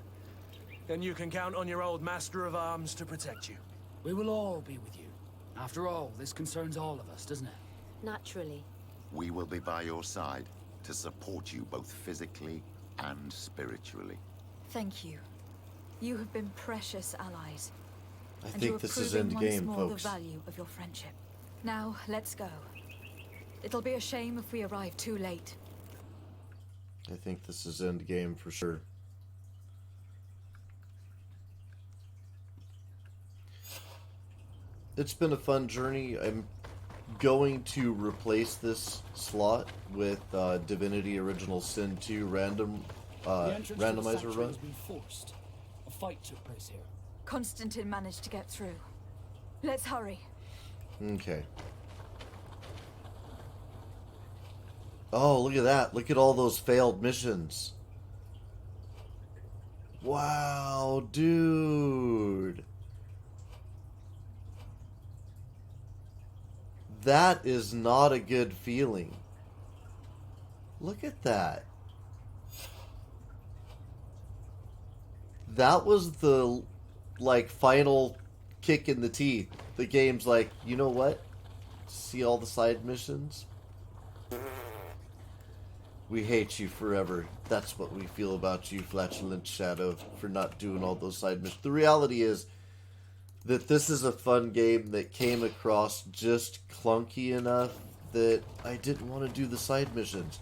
And you can count on your old master of arms to protect you. We will all be with you. After all, this concerns all of us, doesn't it? Naturally. We will be by your side to support you both physically and spiritually. Thank you. You have been precious allies. I and you think are this is proving end once game, more folks. the value of your friendship. Now, let's go. It'll be a shame if we arrive too late. I think this is end game for sure. It's been a fun journey. I'm going to replace this slot with Divinity Original Sin 2 random The entrance to the randomizer sanctuary run. has been forced. A fight took place here. Constantine managed to get through. Let's hurry. Okay. Oh, look at that. Look at all those failed missions. Wow, dude. That is not a good feeling. Look at that. That was the, like, final kick in the teeth. The game's like, you know what? See all the side missions? We hate you forever. That's what we feel about you, Flatulent Shadow, for not doing all those side missions. The reality is that this is a fun game that came across just clunky enough that I didn't want to do the side missions.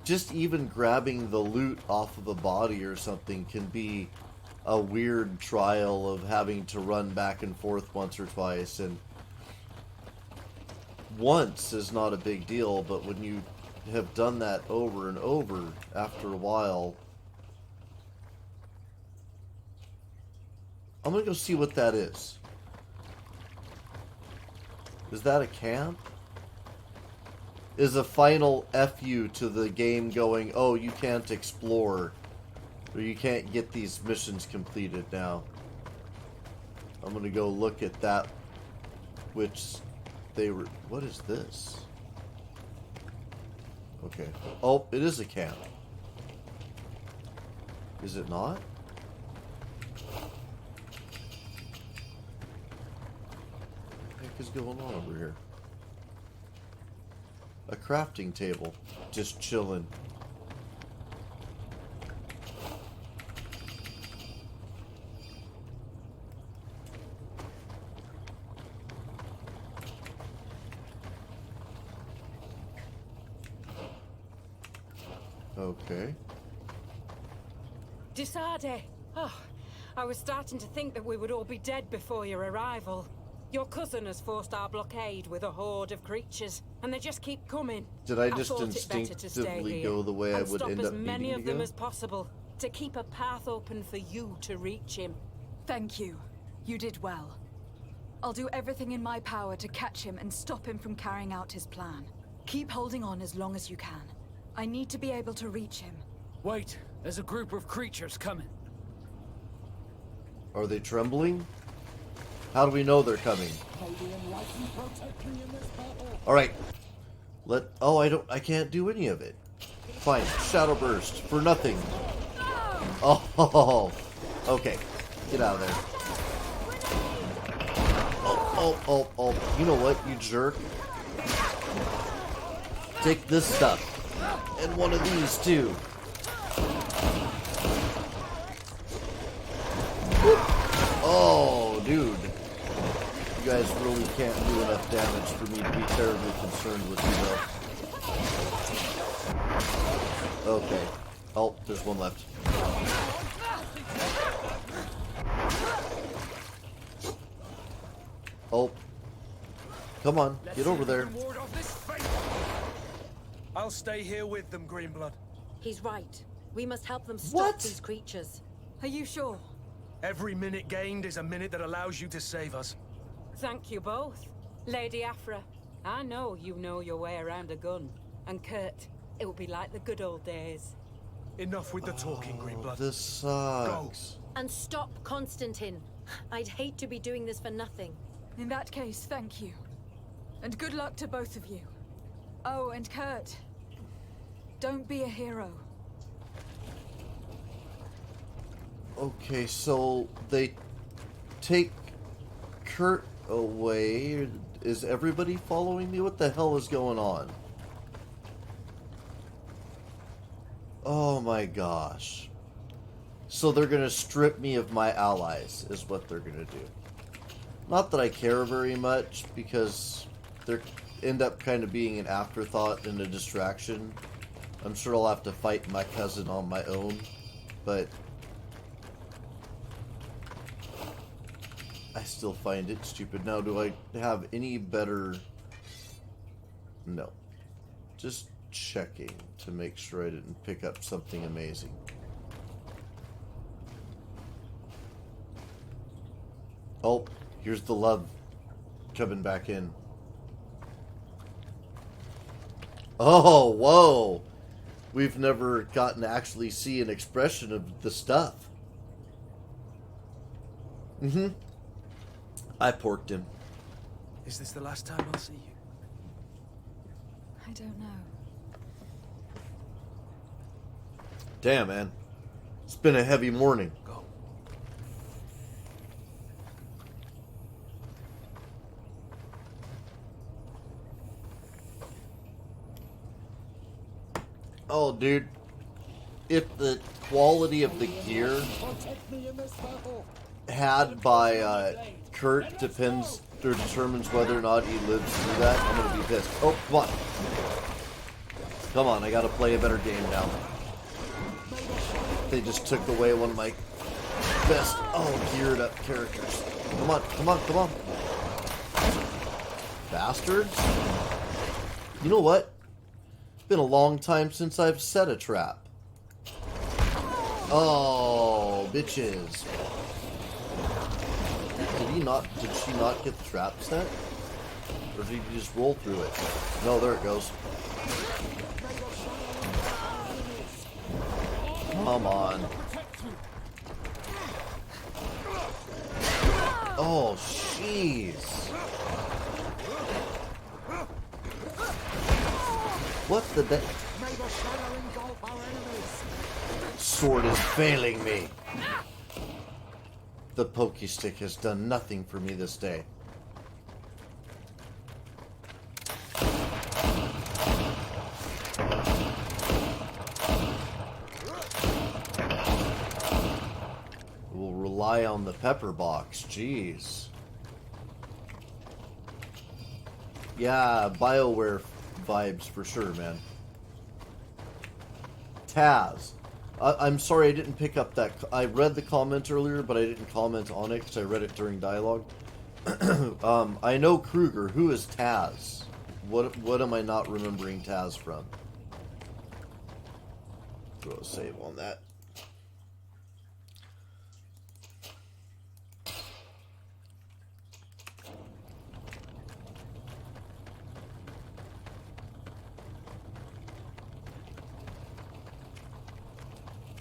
Just even grabbing the loot off of a body or something can be a weird trial of having to run back and forth once or twice, and once is not a big deal, but when you have done that over and over, after a while... I'm gonna go see what that is. Is that a camp? Is a final FU to the game going, oh, you can't explore, or you can't get these missions completed now. I'm gonna go look at that, which they were... What is this? Okay. Oh, it is a camp. Is it not? What the heck is going on over here? A crafting table. Just chilling. Okay. Disade! Oh, I was starting to think that we would all be dead before your arrival. Your cousin has forced our blockade with a horde of creatures, and they just keep coming. Did I just thought it better to stay instinctively here go the way I and would stop end as up many needing of to them go? as possible, to keep a path open for you to reach him. Thank you. You did well. I'll do everything in my power to catch him and stop him from carrying out his plan. Keep holding on as long as you can. I need to be able to reach him. Wait, there's a group of creatures coming. Are they trembling? How do we know they're coming? Alright. Oh, I can't do any of it. Fine. Shadow Burst. For nothing. Oh, okay. Get out of there. Oh. You know what, you jerk? Take this stuff. And one of these, too. Whoop. Oh, dude. You guys really can't do enough damage for me to be terribly concerned with you, though. Okay. Oh, there's one left. Oh. Come on, get over there. I'll stay here with them, Greenblood. He's right. We must help them stop these creatures. Are you sure? Every minute gained is a minute that allows you to save us. Thank you both. Lady Afra, I know you know your way around a gun. And Kurt, it will be like the good old days. Enough with the talking, Greenblood. This sucks. And stop Constantine. I'd hate to be doing this for nothing. In that case, thank you. And good luck to both of you. Oh, and Kurt, don't be a hero. Okay, so they take Kurt away. Is everybody following me? What the hell is going on? Oh my gosh. So they're gonna strip me of my allies, is what they're gonna do. Not that I care very much, because they end up kind of being an afterthought and a distraction. I'm sure I'll have to fight my cousin on my own, but I still find it stupid. Now, do I have any better... No. Just checking to make sure I didn't pick up something amazing. Oh, here's the love coming back in. Oh, whoa! We've never gotten to actually see an expression of the stuff. Mm-hmm. I porked him. Is this the last time I'll see you? I don't know. Damn, man. It's been a heavy morning. Go. Oh, dude. If the quality of the gear had by Kurt depends or determines whether or not he lives through that, I'm gonna be pissed. Oh, come on. Come on, I gotta play a better game now. They just took away one of my best, geared up characters. Come on, come on, come on. Bastards. You know what? Been a long time since I've set a trap. Oh, bitches. Did she not get the trap set? Or did he just roll through it? No, there it goes. Come on. Oh, jeez. What the sword is failing me. The pokey stick has done nothing for me this day. We'll rely on the pepper box. Jeez. Yeah, BioWare vibes for sure, man. Taz. I'm sorry I didn't pick up that. I read the comment earlier, but I didn't comment on it because I read it during dialogue. I know Kruger. Who is Taz? What am I not remembering Taz from? Throw a save on that.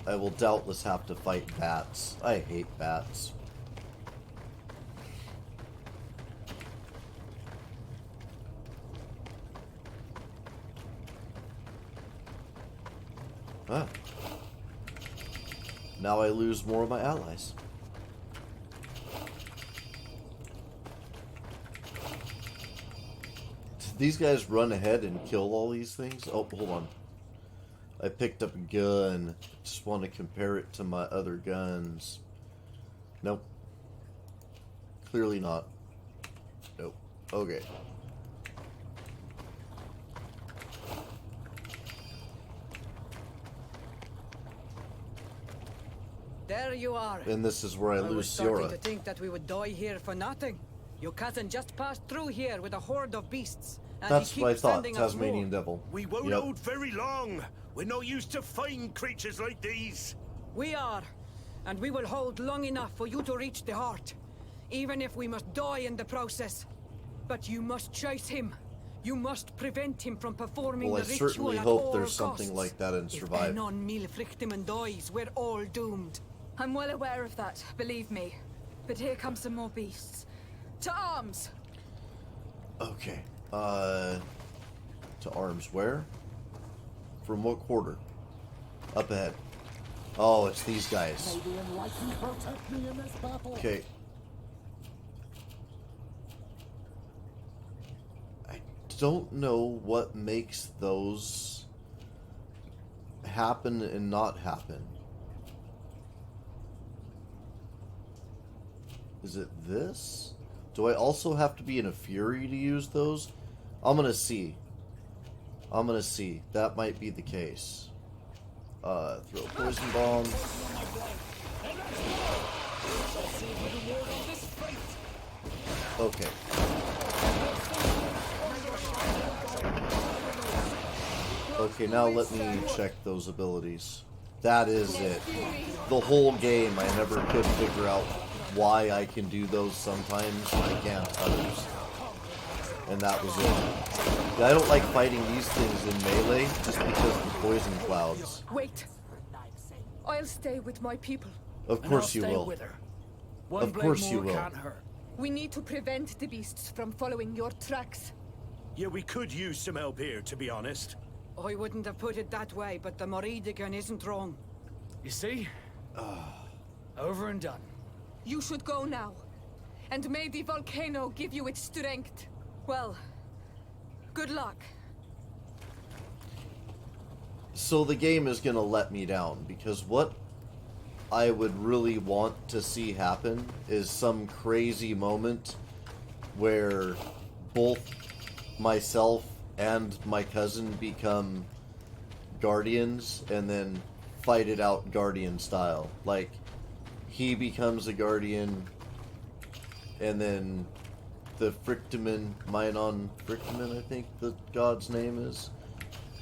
I will doubtless have to fight bats. I hate bats. Ah. Now I lose more of my allies. Did these guys run ahead and kill all these things? Oh, hold on. I picked up a gun. Just want to compare it to my other guns. Nope. Clearly not. Nope. Okay. There you are. And this is where I lose was starting Siora. to think that we would die here for nothing. Your cousin just passed through here with a horde of beasts. And That's he what I keeps thought, sending us Tasmanian more. Devil. We won't Yep. hold very long. We're not used to fighting creatures like these. We are. And we will hold long enough for you to reach the heart. Even if we must die in the process. But you must chase him. You must prevent him from performing Well, I the ritual certainly at hope all there's something costs. like that in Survive. If Enon Milfrichteman dies, we're all doomed. I'm well aware of that, believe me. But here come some more beasts. To arms! Okay. To arms where? From what quarter? Up ahead. Oh, it's these guys. Okay. I don't know what makes those happen and not happen. Is it this? Do I also have to be in a fury to use those? I'm gonna see. I'm gonna see. That might be the case. Throw a poison bomb. Okay. Okay, now let me check those abilities. That is it. The whole game I never could figure out why I can do those sometimes and I can't others. And that was it. I don't like fighting these things in melee just because of the poison clouds. Wait. I'll stay with my people. Of course you will. Of course you will. We need to prevent the beasts from following your tracks. Yeah, we could use some help here, to be honest. I wouldn't have put it that way, but the Moridigan isn't wrong. You see? Over and done. You should go now. And may the volcano give you its strength. Well, good luck. So the game is going to let me down, because what I would really want to see happen is some crazy moment where both myself and my cousin become guardians and then fight it out guardian style. Like, he becomes a guardian and then the Frictiman, Minon Frictiman, I think the god's name is,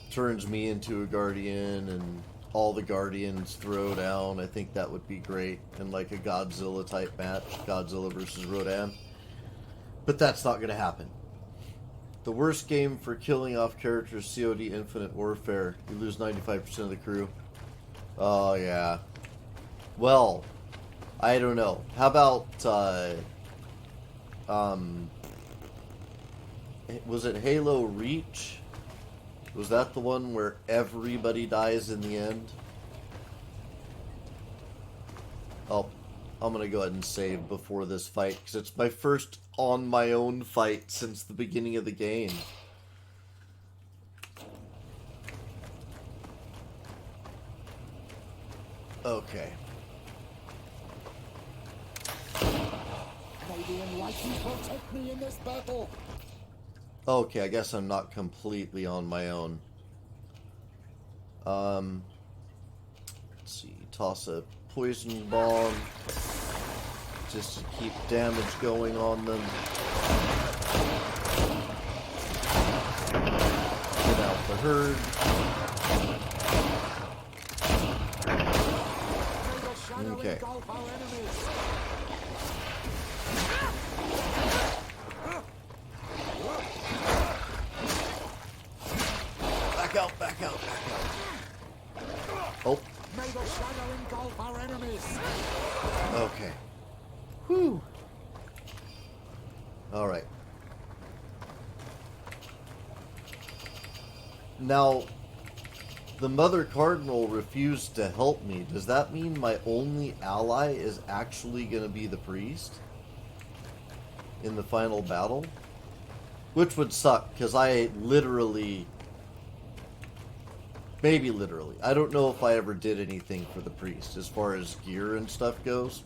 turns me into a guardian and all the guardians throw down. I think that would be great in like a Godzilla type match, Godzilla versus Rodan. But that's not going to happen. The worst game for killing off characters, COD Infinite Warfare. You lose 95% of the crew. Oh yeah. Well, I don't know. How about was it Halo Reach? Was that the one where everybody dies in the end? Oh, I'm gonna go ahead and save before this fight, because it's my first on my own fight since the beginning of the game. Okay. May the enlightened protect me in this battle. Okay, I guess I'm not completely on my own. Let's see. Toss a poison bomb just to keep damage going on them. Get out the herd. Okay. Back out, back out, back out. Oh. May the shadow engulf our enemies. Okay. Whew. Alright. Now, the Mother Cardinal refused to help me. Does that mean my only ally is actually going to be the priest in the final battle? Which would suck, because I literally... Maybe literally. I don't know if I ever did anything for the priest as far as gear and stuff goes.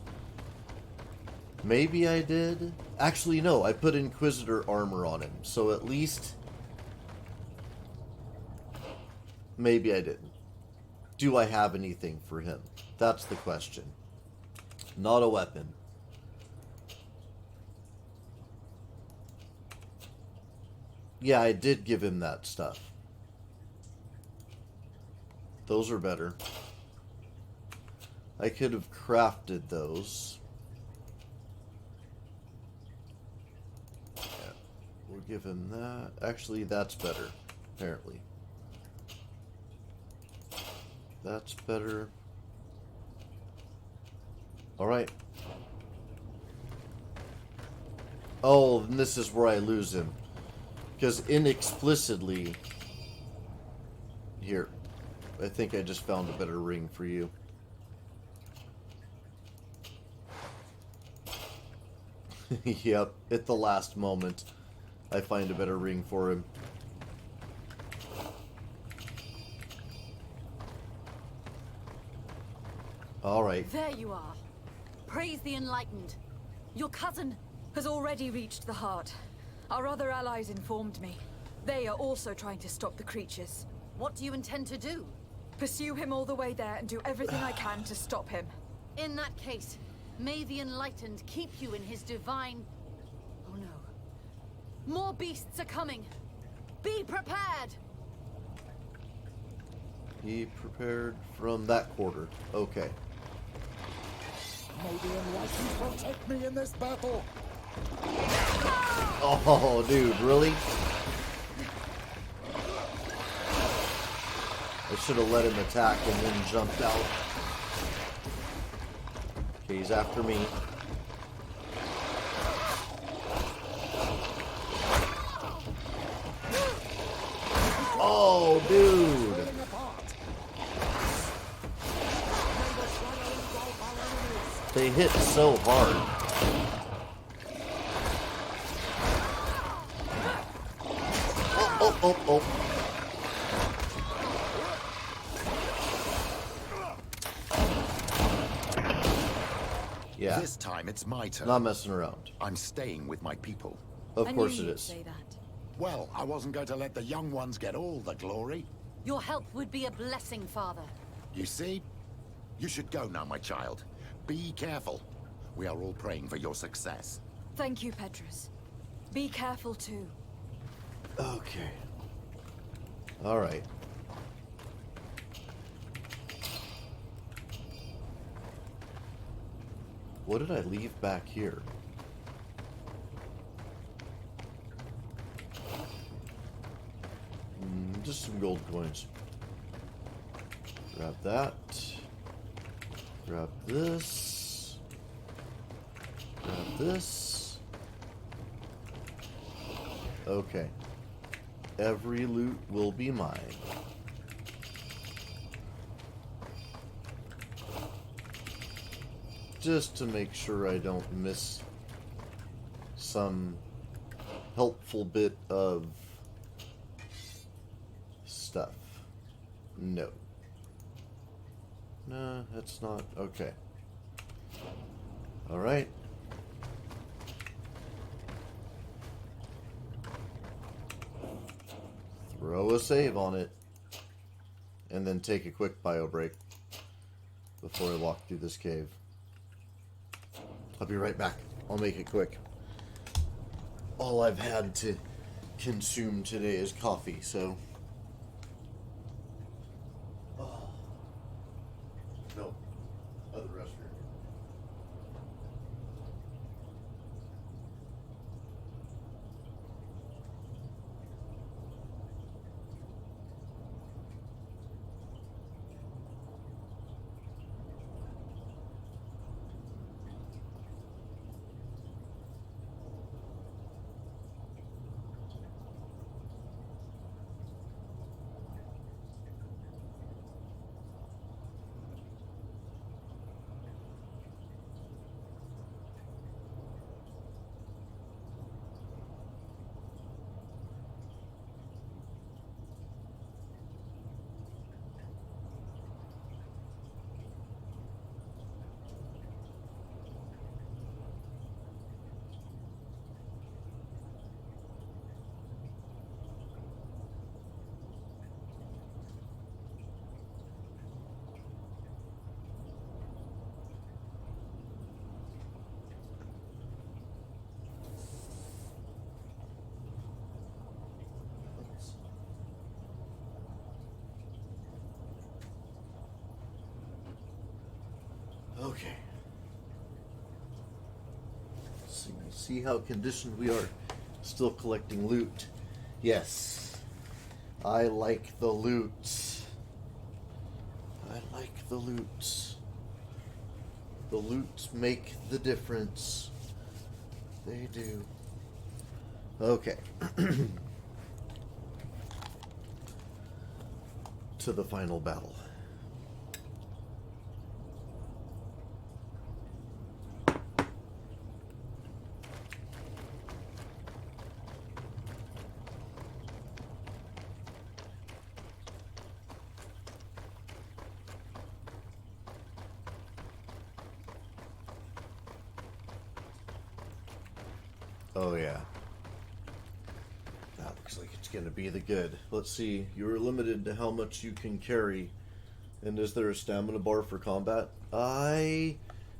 Maybe I did. Actually, no. I put Inquisitor armor on him. So at least... Maybe I didn't. Do I have anything for him? That's the question. Not a weapon. Yeah, I did give him that stuff. Those are better. I could have crafted those. Yeah, we'll give him that. Actually, that's better, apparently. That's better. Alright. Oh, and this is where I lose him. Because inexplicitly... Here. I think I just found a better ring for you. Yep, at the last moment, I find a better ring for him. Alright. There you are. Praise the enlightened. Your cousin has already reached the heart. Our other allies informed me. They are also trying to stop the creatures. What do you intend to do? Pursue him all the way there and do everything I can to stop him. In that case, may the enlightened keep you in his divine... Oh no. More beasts are coming. Be prepared! Be prepared from that quarter. Okay. May the enlightened protect me in this battle. Oh, dude, really? I should have let him attack and then jumped out. Okay, he's after me. Oh, dude. They hit so hard. Oh. Yeah. This time it's my turn. Not messing around. I'm staying with my people. Of course it is. Well, I wasn't going to let the young ones get all the glory. Your help would be a blessing, Father. You see? You should go now, my child. Be careful. We are all praying for your success. Thank you, Petrus. Be careful too. Okay. All right. What did I leave back here? Just some gold coins. Grab that. Grab this. Grab this. Okay. Every loot will be mine. Just to make sure I don't miss some helpful bit of stuff. No. No, that's not. Okay. Alright. Throw a save on it. And then take a quick bio break before I walk through this cave. I'll be right back. I'll make it quick. All I've had to consume today is coffee, so... No. Other restroom. Okay. See how conditioned we are. Still collecting loot. Yes. I like the loot. I like the loot. The loot make the difference. They do. Okay. To the final battle. Oh yeah. That looks like it's gonna be the good. Let's see, you're limited to how much you can carry. And is there a stamina bar for combat? I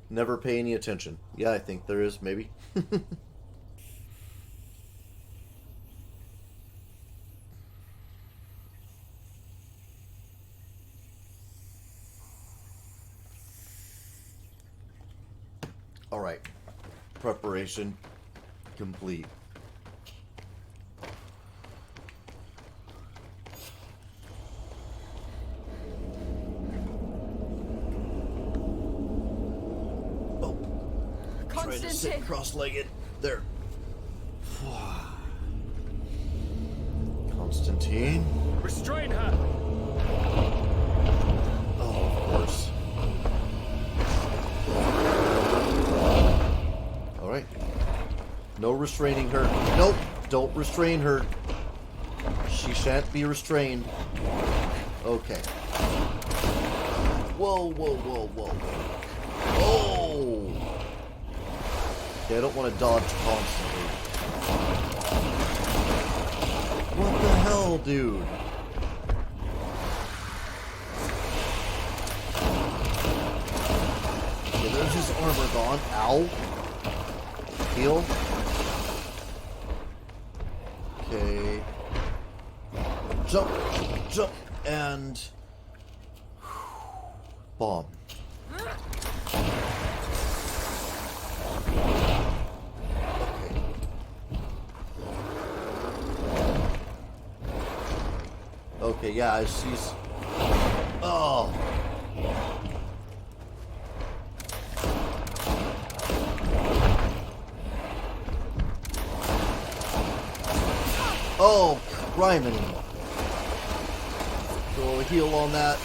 never pay any attention. Yeah, I think there is, maybe. Alright. Preparation complete. Oh. Try to sit cross-legged. There. Constantine. Restrain her! Oh, of course. restraining her. Nope, don't restrain her. She shan't be restrained. Okay. Whoa, whoa, whoa, whoa. Oh! Okay, I don't want to dodge constantly. What the hell, dude? Okay, there's his armor gone. Ow. Heal. Okay. Jump, jump, and bomb. Okay. Okay, yeah, she's... Oh. Oh, criminy. Throw a heal on that.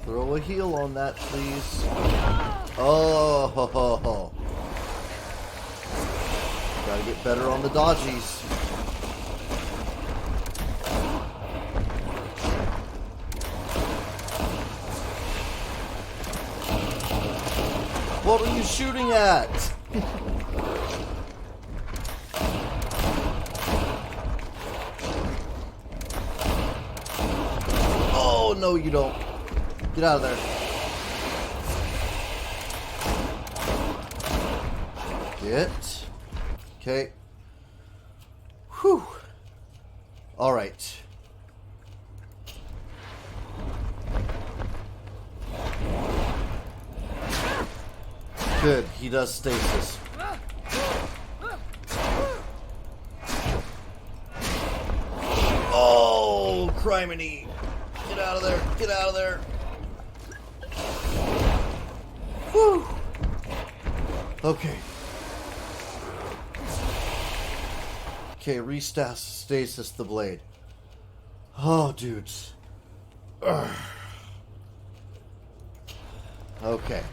Throw a heal on that, please. Oh, ho, ho, ho. Gotta get better on the dodgies. What are you shooting at? Oh, no, you don't. Get out of there. Get. Okay. Whew. All right. Good. He does stasis. Oh, criminy. Get out of there. Get out of there. Whew. Okay. Okay, restasis the blade. Oh, dudes. Ugh. Okay.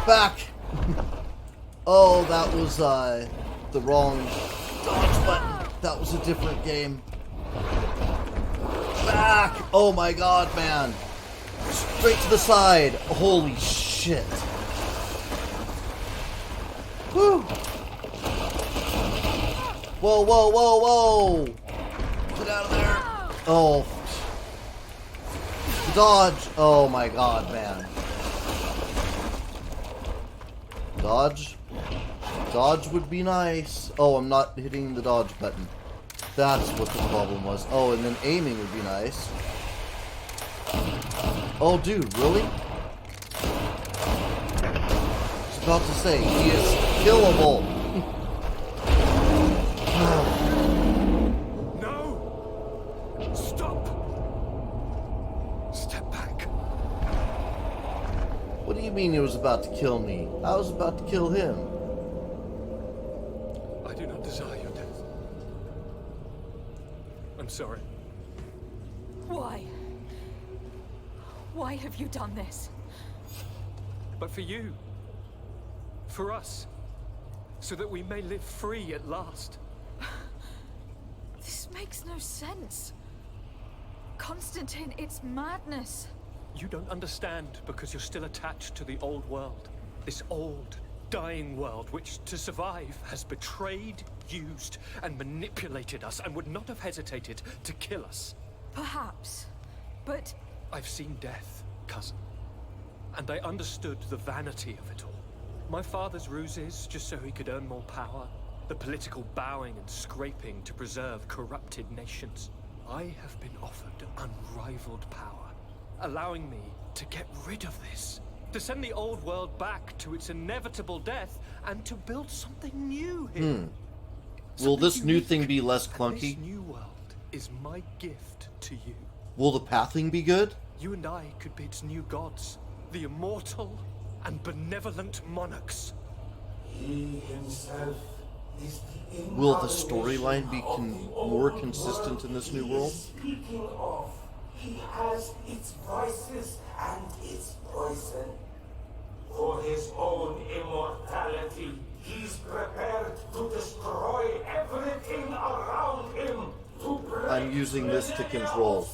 Back! Oh, that was the wrong dodge button. That was a different game. Back! Oh my god, man. Straight to the side. Holy shit. Whew. Whoa, whoa, whoa, whoa. Get out of there. Oh. Dodge. Oh my god, man. Dodge. Dodge would be nice. Oh, I'm not hitting the dodge button. That's what the problem was. Oh, and then aiming would be nice. Oh, dude, really? I was about to say, he is killable. No! Stop! Step back. What do you mean he was about to kill me? I was about to kill him. I do not desire your death. I'm sorry. Why? Why have you done this? But for you. For us. So that we may live free at last. This makes no sense. Constantine, it's madness. You don't understand because you're still attached to the old world. This old, dying world which, to survive, has betrayed, used, and manipulated us and would not have hesitated to kill us. Perhaps. But... I've seen death, cousin. And I understood the vanity of it all. My father's ruses just so he could earn more power. The political bowing and scraping to preserve corrupted nations. I have been offered unrivaled power, allowing me to get rid of this. To send the old world back to its inevitable death and to build something new here. Will this new thing be less clunky? This new world is my gift to you. Will the pathing be good? You and I could be its new gods, the immortal and benevolent monarchs. He himself will the storyline be more consistent in this new world? Speaking of, he has its vices and its poison. For his own immortality, he's prepared to destroy everything around him. I'm using this to control.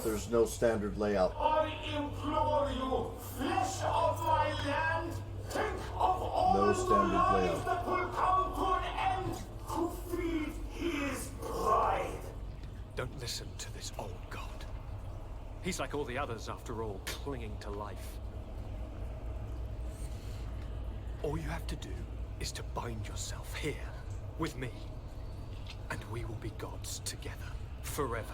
There's no standard layout. I implore you, flesh of my land, think of all No standard the lives layout. that will come to an end to feed his pride. Don't listen to this old god. He's like all the others, after all, clinging to life. All you have to do is to bind yourself here, with me, and we will be gods together, forever.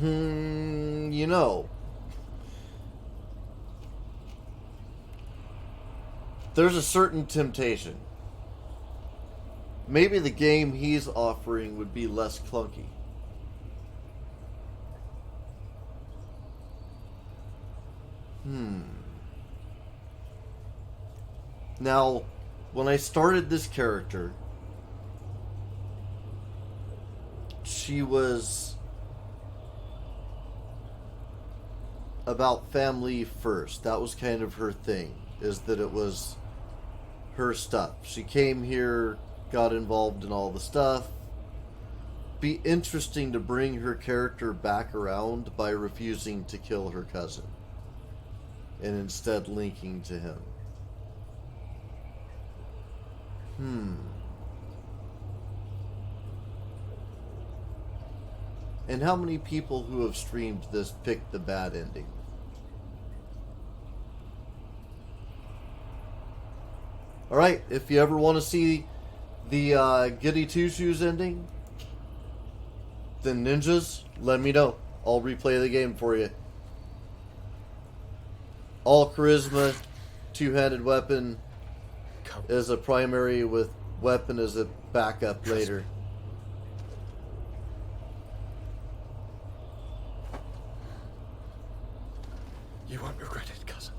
You know, there's a certain temptation. Maybe the game he's offering would be less clunky. Now, when I started this character, she was about family first. That was kind of her thing, is that it was her stuff. She came here, got involved in all the stuff. Be interesting to bring her character back around by refusing to kill her cousin and instead linking to him. And how many people who have streamed this picked the bad ending? Alright, if you ever want to see the Goody Two Shoes ending, then ninjas, let me know. I'll replay the game for you. All charisma, two-handed weapon as a primary with weapon as a backup later. You won't regret it, cousin.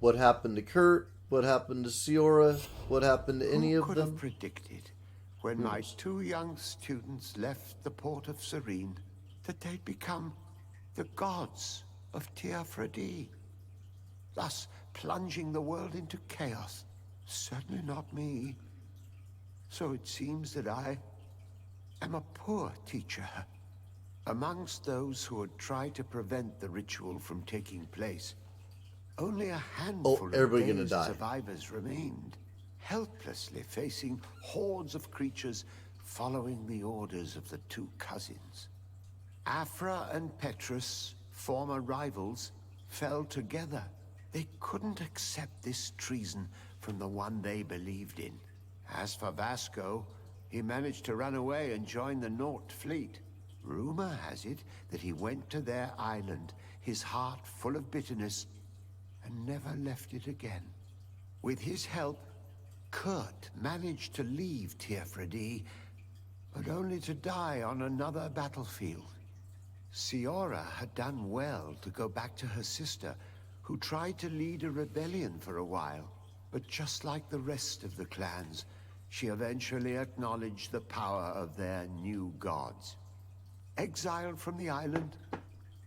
What happened to Kurt? What happened to Siora? What happened to any Who of could them? have predicted, when my two young students left the port of Serene, that they'd become the gods of Teofredi, thus plunging the world into chaos? Certainly not me. So it seems that I am a poor teacher. Amongst those who had tried to prevent the ritual from taking place, only a handful of everybody gonna dazed die. survivors remained, helplessly facing hordes of creatures following the orders of the two cousins. Afra and Petrus, former rivals, fell together. They couldn't accept this treason from the one they believed in. As for Vasco, he managed to run away and join the Naut fleet. Rumor has it that he went to their island, his heart full of bitterness, and never left it again. With his help, Kurt managed to leave Teofredi, but only to die on another battlefield. Siora had done well to go back to her sister, who tried to lead a rebellion for a while. But just like the rest of the clans, she eventually acknowledged the power of their new gods. Exiled from the island,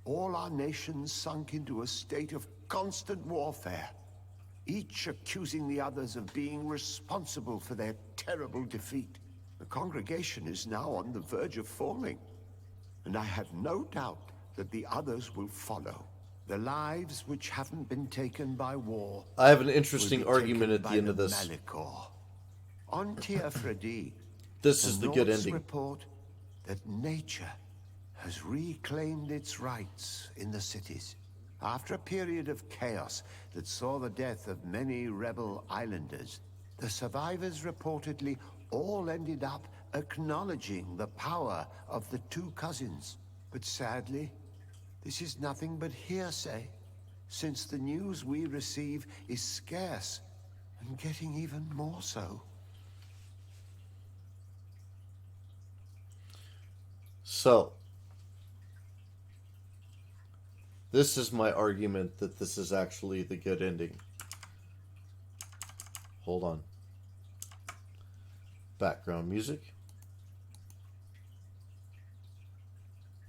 all our nations sunk into a state of constant warfare, each accusing the others of being responsible for their terrible defeat. The congregation is now on the verge of falling, and I have no doubt that the others will follow. The lives which haven't been taken by war. I have an interesting argument at the end of this. Malicor. On Teofredi, This is the good Nords ending. report that nature has reclaimed its rights in the cities. After a period of chaos that saw the death of many rebel islanders, the survivors reportedly all ended up acknowledging the power of the two cousins. But sadly, this is nothing but hearsay, since the news we receive is scarce, and getting even more so. So, this is my argument that this is actually the good ending. Hold on. Background music.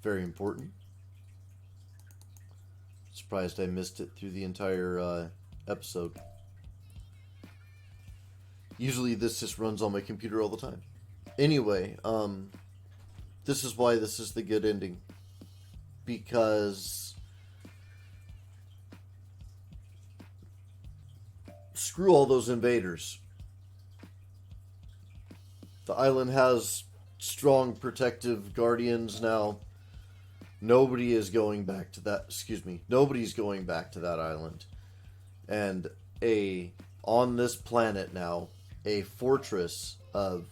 Very important. Surprised I missed it through the entire episode. Usually this just runs on my computer all the time. Anyway, this is why this is the good ending. Because screw all those invaders. The island has strong protective guardians now. Nobody is going back to that. Nobody's going back to that island. And on this planet now, a fortress of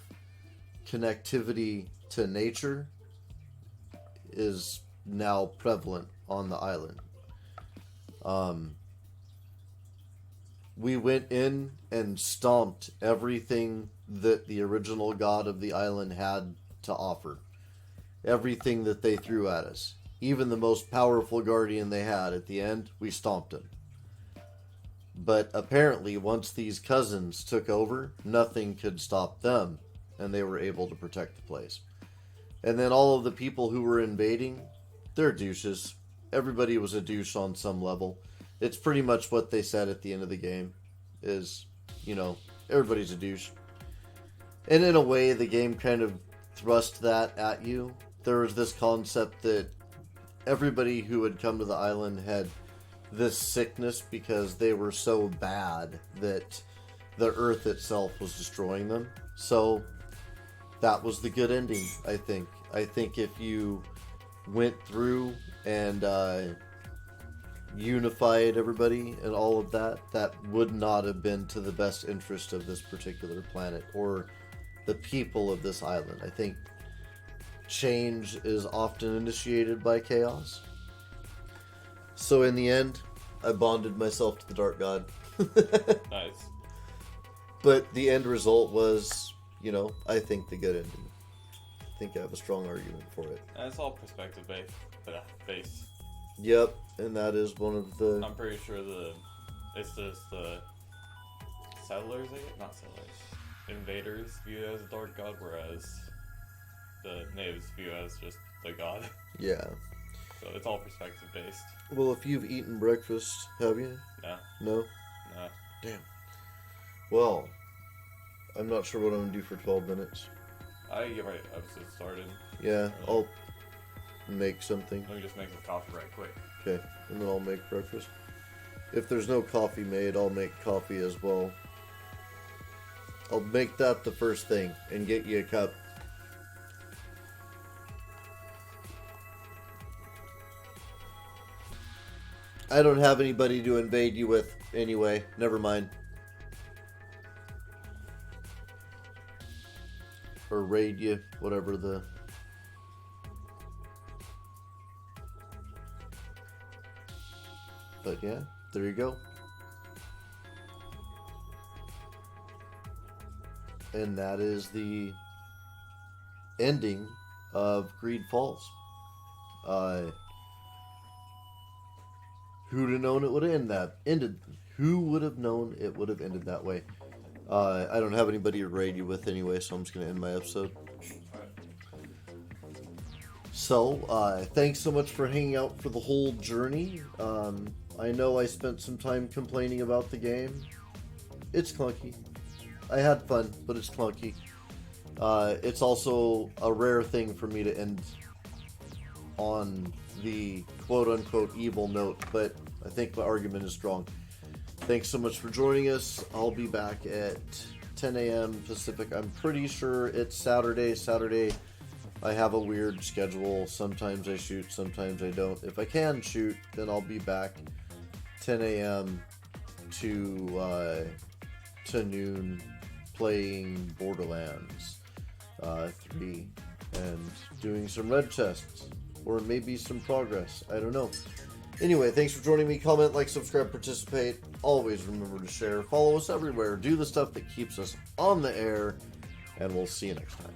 connectivity to nature is now prevalent on the island. We went in and stomped everything that the original god of the island had to offer. Everything that they threw at us. Even the most powerful guardian they had, at the end, we stomped him. But apparently, once these cousins took over, nothing could stop them, and they were able to protect the place. And then all of the people who were invading, they're douches. Everybody was a douche on some level. It's pretty much what they said at the end of the game, is, everybody's a douche. And in a way, the game kind of thrust that at you. There was this concept that everybody who had come to the island had this sickness because they were so bad that the earth itself was destroying them. So that was the good ending, I think. I think if you went through and unified everybody and all of that, that would not have been to the best interest of this particular planet or the people of this island. I think change is often initiated by chaos. So in the end, I bonded myself to the Dark God. Nice. But the end result was, I think the good ending. I think I have a strong argument for it. And it's all perspective based. Yep, and that is one of the... I'm pretty sure it's just the settlers, not settlers, invaders view it as a dark god, whereas the natives view it as just the god. Yeah. So it's all perspective based. Well, if you've eaten breakfast, have you? No. No? No. Damn. Well, I'm not sure what I'm going to do for 12 minutes. I get my episode started. Yeah, I'll make something. Let me just make some coffee right quick. Okay, and then I'll make breakfast. If there's no coffee made, I'll make coffee as well. I'll make that the first thing and get you a cup. I don't have anybody to invade you with anyway. Never mind. Or raid you, whatever the... But yeah, there you go. And that is the ending of GreedFall. Who'd have known it would have ended? Who would have known it would have ended that way? I don't have anybody to raid you with anyway, so I'm just going to end my episode. So, thanks so much for hanging out for the whole journey. I know I spent some time complaining about the game. It's clunky. I had fun, but it's clunky. It's also a rare thing for me to end on the quote-unquote evil note, but I think my argument is strong. Thanks so much for joining us. I'll be back at 10 a.m. Pacific. I'm pretty sure it's Saturday. Saturday, I have a weird schedule. Sometimes I shoot, sometimes I don't. If I can shoot, then I'll be back 10 a.m. to noon playing Borderlands. 3 and doing some red chests, or maybe some progress. I don't know. Anyway, thanks for joining me. Comment, like, subscribe, participate. Always remember to share. Follow us everywhere. Do the stuff that keeps us on the air, and we'll see you next time.